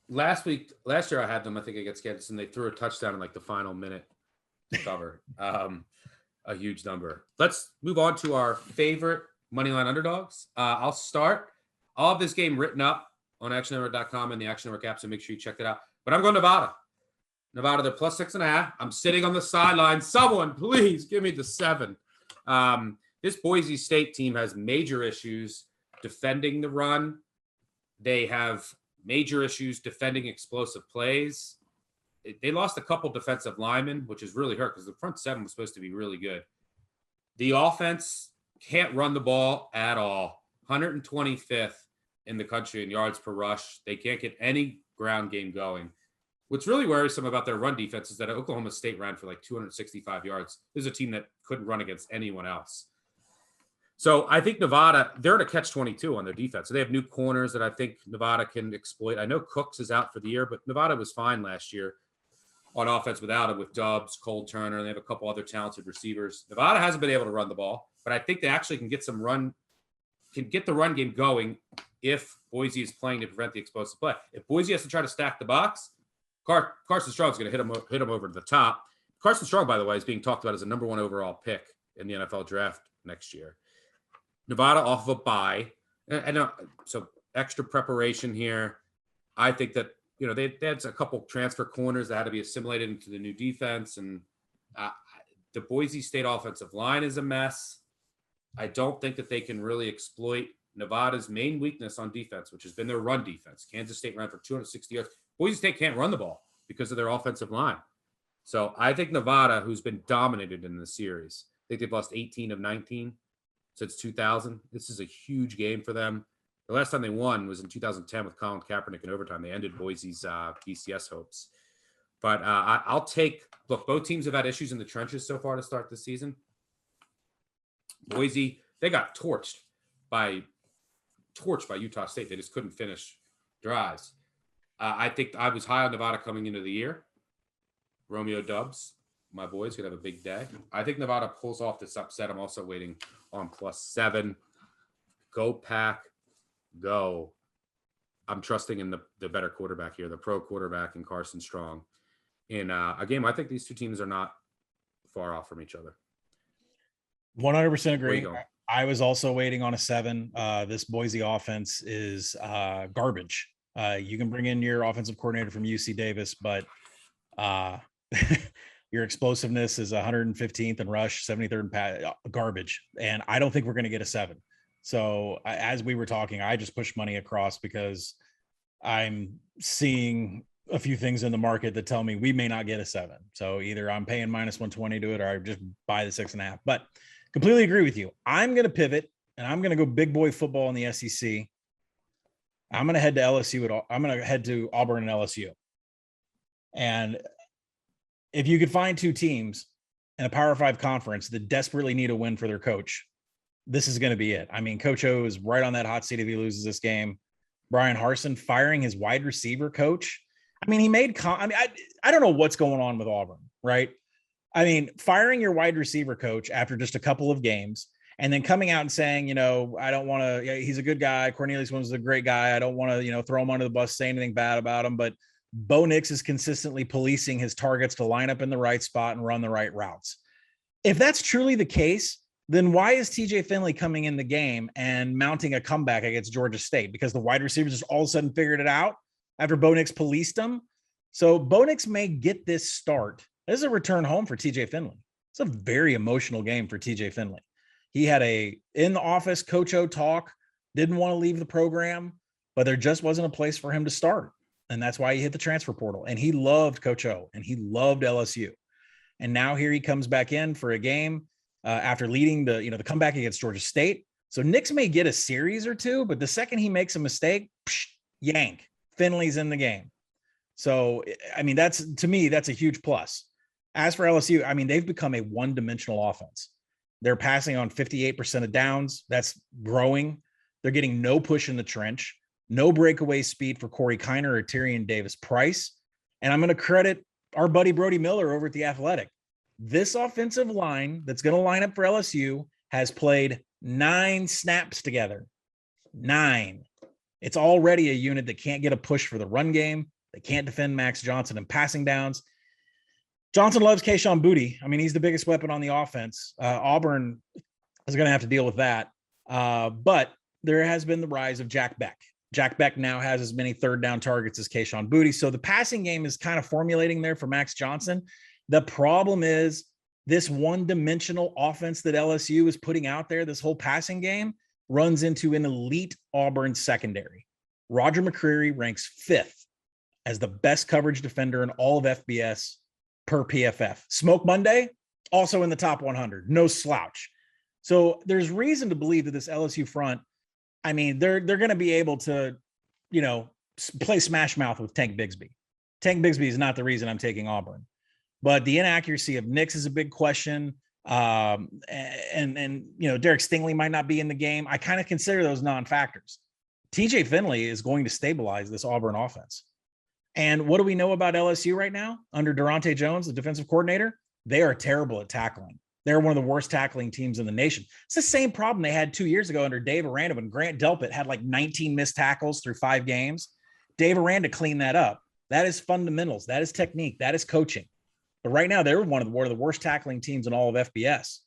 Last year I had them, I think, against Kansas, and they threw a touchdown in like the final minute to cover. A huge number. Let's move on to our favorite Moneyline underdogs. I'll start. I'll have this game written up on actionnetwork.com and the Action Network app, so make sure you check it out. But I'm going Nevada. Nevada, they're plus 6.5. I'm sitting on the sideline. Someone, please give me the 7. This Boise State team has major issues defending the run. They have major issues defending explosive plays. They lost a couple defensive linemen, which is really hurt because the front 7 was supposed to be really good. The offense can't run the ball at all. 125th in the country in yards per rush. They can't get any ground game going. What's really worrisome about their run defense is that Oklahoma State ran for like 265 yards. This is a team that couldn't run against anyone else. So I think Nevada, they're at a catch-22 on their defense. So they have new corners that I think Nevada can exploit. I know Cooks is out for the year, but Nevada was fine last year on offense without him, with Dobbs, Cole Turner. They have a couple other talented receivers. Nevada hasn't been able to run the ball, but I think they actually can get the run game going if Boise is playing to prevent the explosive play. If Boise has to try to stack the box, Carson Strong's going to hit him over to the top. Carson Strong, by the way, is being talked about as a number 1 overall pick in the NFL draft next year. Nevada off of a bye. And so extra preparation here. I think that, they had a couple transfer corners that had to be assimilated into the new defense. And the Boise State offensive line is a mess. I don't think that they can really exploit Nevada's main weakness on defense, which has been their run defense. Kansas State ran for 260 yards. Boise State can't run the ball because of their offensive line. So I think Nevada, who's been dominated in the series, I think they've lost 18 of 19 since 2000. This is a huge game for them. The last time they won was in 2010 with Colin Kaepernick in overtime. They ended Boise's BCS hopes. But I'll take – look, both teams have had issues in the trenches so far to start the season. Boise, they got torched by Utah State. They just couldn't finish drives. I think I was high on Nevada coming into the year. Romeo Dubs, my boys, could have a big day. I think Nevada pulls off this upset. I'm also waiting on plus 7. Go Pack, go. I'm trusting in the better quarterback here, the pro quarterback in Carson Strong. In a game, I think these two teams are not far off from each other. 100% agree. I was also waiting on a 7. This Boise offense is garbage. You can bring in your offensive coordinator from UC Davis, but your explosiveness is 115th in rush, 73rd in pass, garbage. And I don't think we're going to get a 7. So as we were talking, I just pushed money across because I'm seeing a few things in the market that tell me we may not get a 7. So either I'm paying minus 120 to it, or I just buy the 6.5. But completely agree with you. I'm going to pivot and I'm going to go big boy football in the SEC. I'm going to head to LSU. I'm going to head to Auburn and LSU. And if you could find 2 teams in a Power 5 conference that desperately need a win for their coach, this is going to be it. I mean, Coach O is right on that hot seat if he loses this game. Brian Harsin firing his wide receiver coach. I mean, he made I don't know what's going on with Auburn, right? I mean, firing your wide receiver coach after just a couple of games and then coming out and saying, I don't want to, he's a good guy. Cornelius Williams is a great guy. I don't want to, throw him under the bus, say anything bad about him. But Bo Nix is consistently policing his targets to line up in the right spot and run the right routes. If that's truly the case, then why is TJ Finley coming in the game and mounting a comeback against Georgia State? Because the wide receivers just all of a sudden figured it out after Bo Nix policed them. So Bo Nix may get this start. This is a return home for TJ Finley. It's a very emotional game for TJ Finley. He had a in the office Coach O talk, didn't want to leave the program, but there just wasn't a place for him to start. And that's why he hit the transfer portal. And he loved Coach O and he loved LSU. And now here he comes back in for a game after leading the comeback against Georgia State. So Nix may get a series or 2, but the second he makes a mistake, yank, Finley's in the game. So, I mean, to me, that's a huge plus. As for LSU, I mean, they've become a one-dimensional offense. They're passing on 58% of downs. That's growing. They're getting no push in the trench, no breakaway speed for Corey Kiner or Tyrion Davis-Price. And I'm going to credit our buddy Brody Miller over at The Athletic. This offensive line that's going to line up for LSU has played 9 snaps together. 9. It's already a unit that can't get a push for the run game. They can't defend Max Johnson in passing downs. Johnson loves Kayshon Boutte. I mean, he's the biggest weapon on the offense. Auburn is going to have to deal with that. But there has been the rise of Jack Beck. Jack Beck now has as many third down targets as Kayshon Boutte. So the passing game is kind of formulating there for Max Johnson. The problem is this one-dimensional offense that LSU is putting out there, this whole passing game, runs into an elite Auburn secondary. Roger McCreary ranks 5th as the best coverage defender in all of FBS per PFF. Smoke Monday, also in the top 100, no slouch. So there's reason to believe that this LSU front, I mean, they're going to be able to, play smash mouth with Tank Bigsby. Tank Bigsby is not the reason I'm taking Auburn, but the inaccuracy of Nix is a big question. And Derek Stingley might not be in the game. I kind of consider those non-factors. TJ Finley is going to stabilize this Auburn offense. And what do we know about LSU right now under Durante Jones, the defensive coordinator? They are terrible at tackling. They're one of the worst tackling teams in the nation. It's the same problem they had 2 years ago under Dave Aranda when Grant Delpit had like 19 missed tackles through 5 games. Dave Aranda cleaned that up. That is fundamentals. That is technique. That is coaching. But right now, they're one of the worst tackling teams in all of FBS.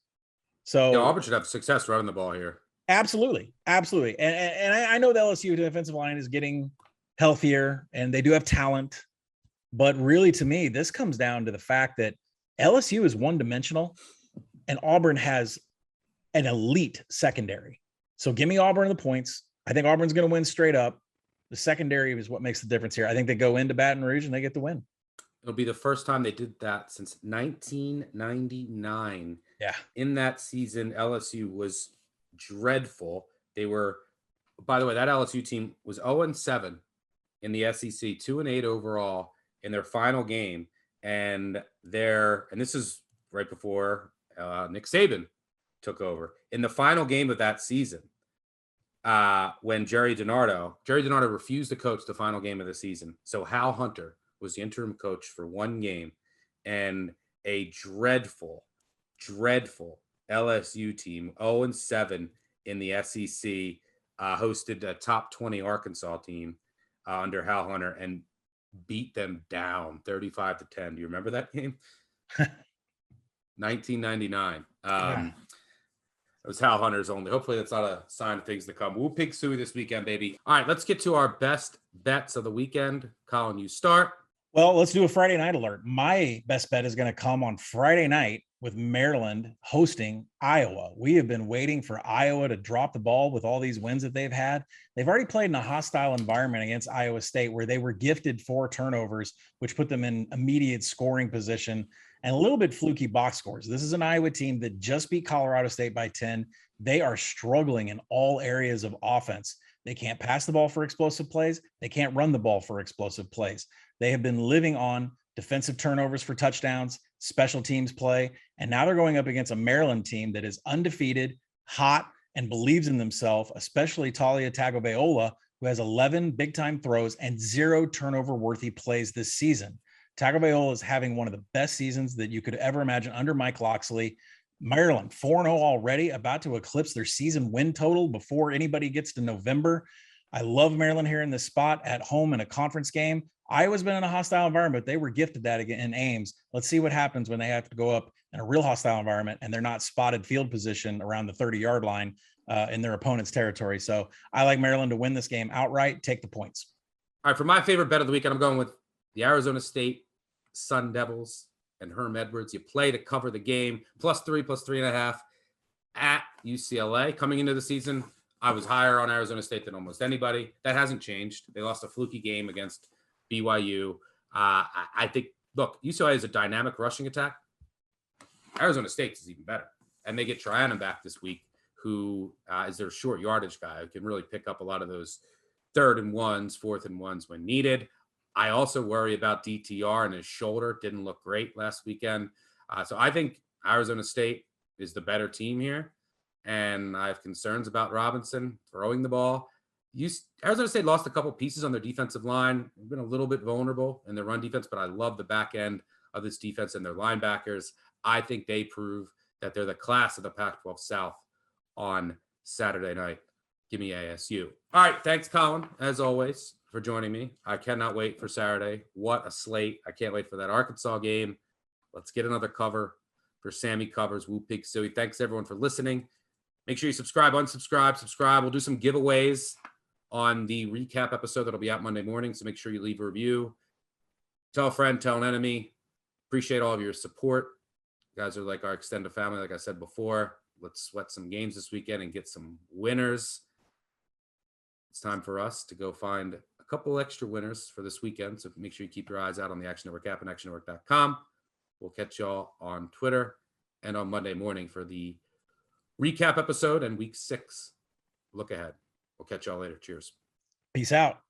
So Auburn should have success running the ball here. Absolutely. Absolutely. And I know the LSU defensive line is getting healthier and they do have talent. But really, to me, this comes down to the fact that LSU is one-dimensional and Auburn has an elite secondary. So give me Auburn the points. I think Auburn's going to win straight up. The secondary is what makes the difference here. I think they go into Baton Rouge and they get the win. It'll be the first time they did that since 1999. Yeah. In that season, LSU was dreadful. They were, by the way, that LSU team was 0-7 in the SEC, 2-8 overall in their final game. And this is right before Nick Saban took over. In the final game of that season, when Jerry DiNardo refused to coach the final game of the season. So Hal Hunter was the interim coach for one game, and a dreadful LSU team, 0-7 in the SEC, hosted a top 20 Arkansas team under Hal Hunter and beat them down 35-10. Do you remember that game? 1999. It was Hal Hunter's only. Hopefully that's not a sign of things to come. We'll pick Suey this weekend, baby. All right, let's get to our best bets of the weekend. Colin, you start. Well, let's do a Friday night alert. My best bet is going to come on Friday night with Maryland hosting Iowa. We have been waiting for Iowa to drop the ball with all these wins that they've had. They've already played in a hostile environment against Iowa State where they were gifted 4 turnovers, which put them in immediate scoring position and a little bit fluky box scores. This is an Iowa team that just beat Colorado State by 10. They are struggling in all areas of offense. They can't pass the ball for explosive plays. They can't run the ball for explosive plays. They have been living on defensive turnovers for touchdowns, special teams play, and now they're going up against a Maryland team that is undefeated, hot, and believes in themselves, especially Talia Tagovailoa, who has 11 big-time throws and 0 turnover-worthy plays this season. Tagovailoa is having one of the best seasons that you could ever imagine under Mike Locksley. Maryland 4-0 already, about to eclipse their season win total before anybody gets to November. I love Maryland here in this spot at home in a conference game. Iowa's been in a hostile environment. They were gifted that again in Ames. Let's see what happens when they have to go up in a real hostile environment and they're not spotted field position around the 30-yard line in their opponent's territory. So I like Maryland to win this game outright. Take the points. All right, for my favorite bet of the weekend, I'm going with the Arizona State Sun Devils and Herm Edwards. You play to cover the game, +3, +3.5 at UCLA. Coming into the season, I was higher on Arizona State than almost anybody. That hasn't changed. They lost a fluky game against BYU. I think, look, UCLA is a dynamic rushing attack. Arizona State is even better. And they get Trianon back this week, who is their short yardage guy, who can really pick up a lot of those 3rd and 1s, 4th and 1s when needed. I also worry about DTR and his shoulder. Didn't look great last weekend. So I think Arizona State is the better team here. and I have concerns about Robinson throwing the ball. Arizona State lost a couple pieces on their defensive line. They've been a little bit vulnerable in their run defense, but I love the back end of this defense and their linebackers. I think they prove that they're the class of the Pac-12 South on Saturday night. Give me ASU. All right. Thanks, Colin, as always, for joining me. I cannot wait for Saturday. What a slate. I can't wait for that Arkansas game. Let's get another cover for Sammy Covers, Woo Pig Suey. Thanks, everyone, for listening. Make sure you subscribe, subscribe. We'll do some giveaways on the recap episode that'll be out Monday morning, so make sure you leave a review. Tell a friend, tell an enemy. Appreciate all of your support. You guys are like our extended family, like I said before. Let's sweat some games this weekend and get some winners. It's time for us to go find a couple extra winners for this weekend, so make sure you keep your eyes out on the Action Network app and actionnetwork.com. We'll catch y'all on Twitter and on Monday morning for the recap episode and week 6 look ahead. We'll catch y'all later. Cheers. Peace out.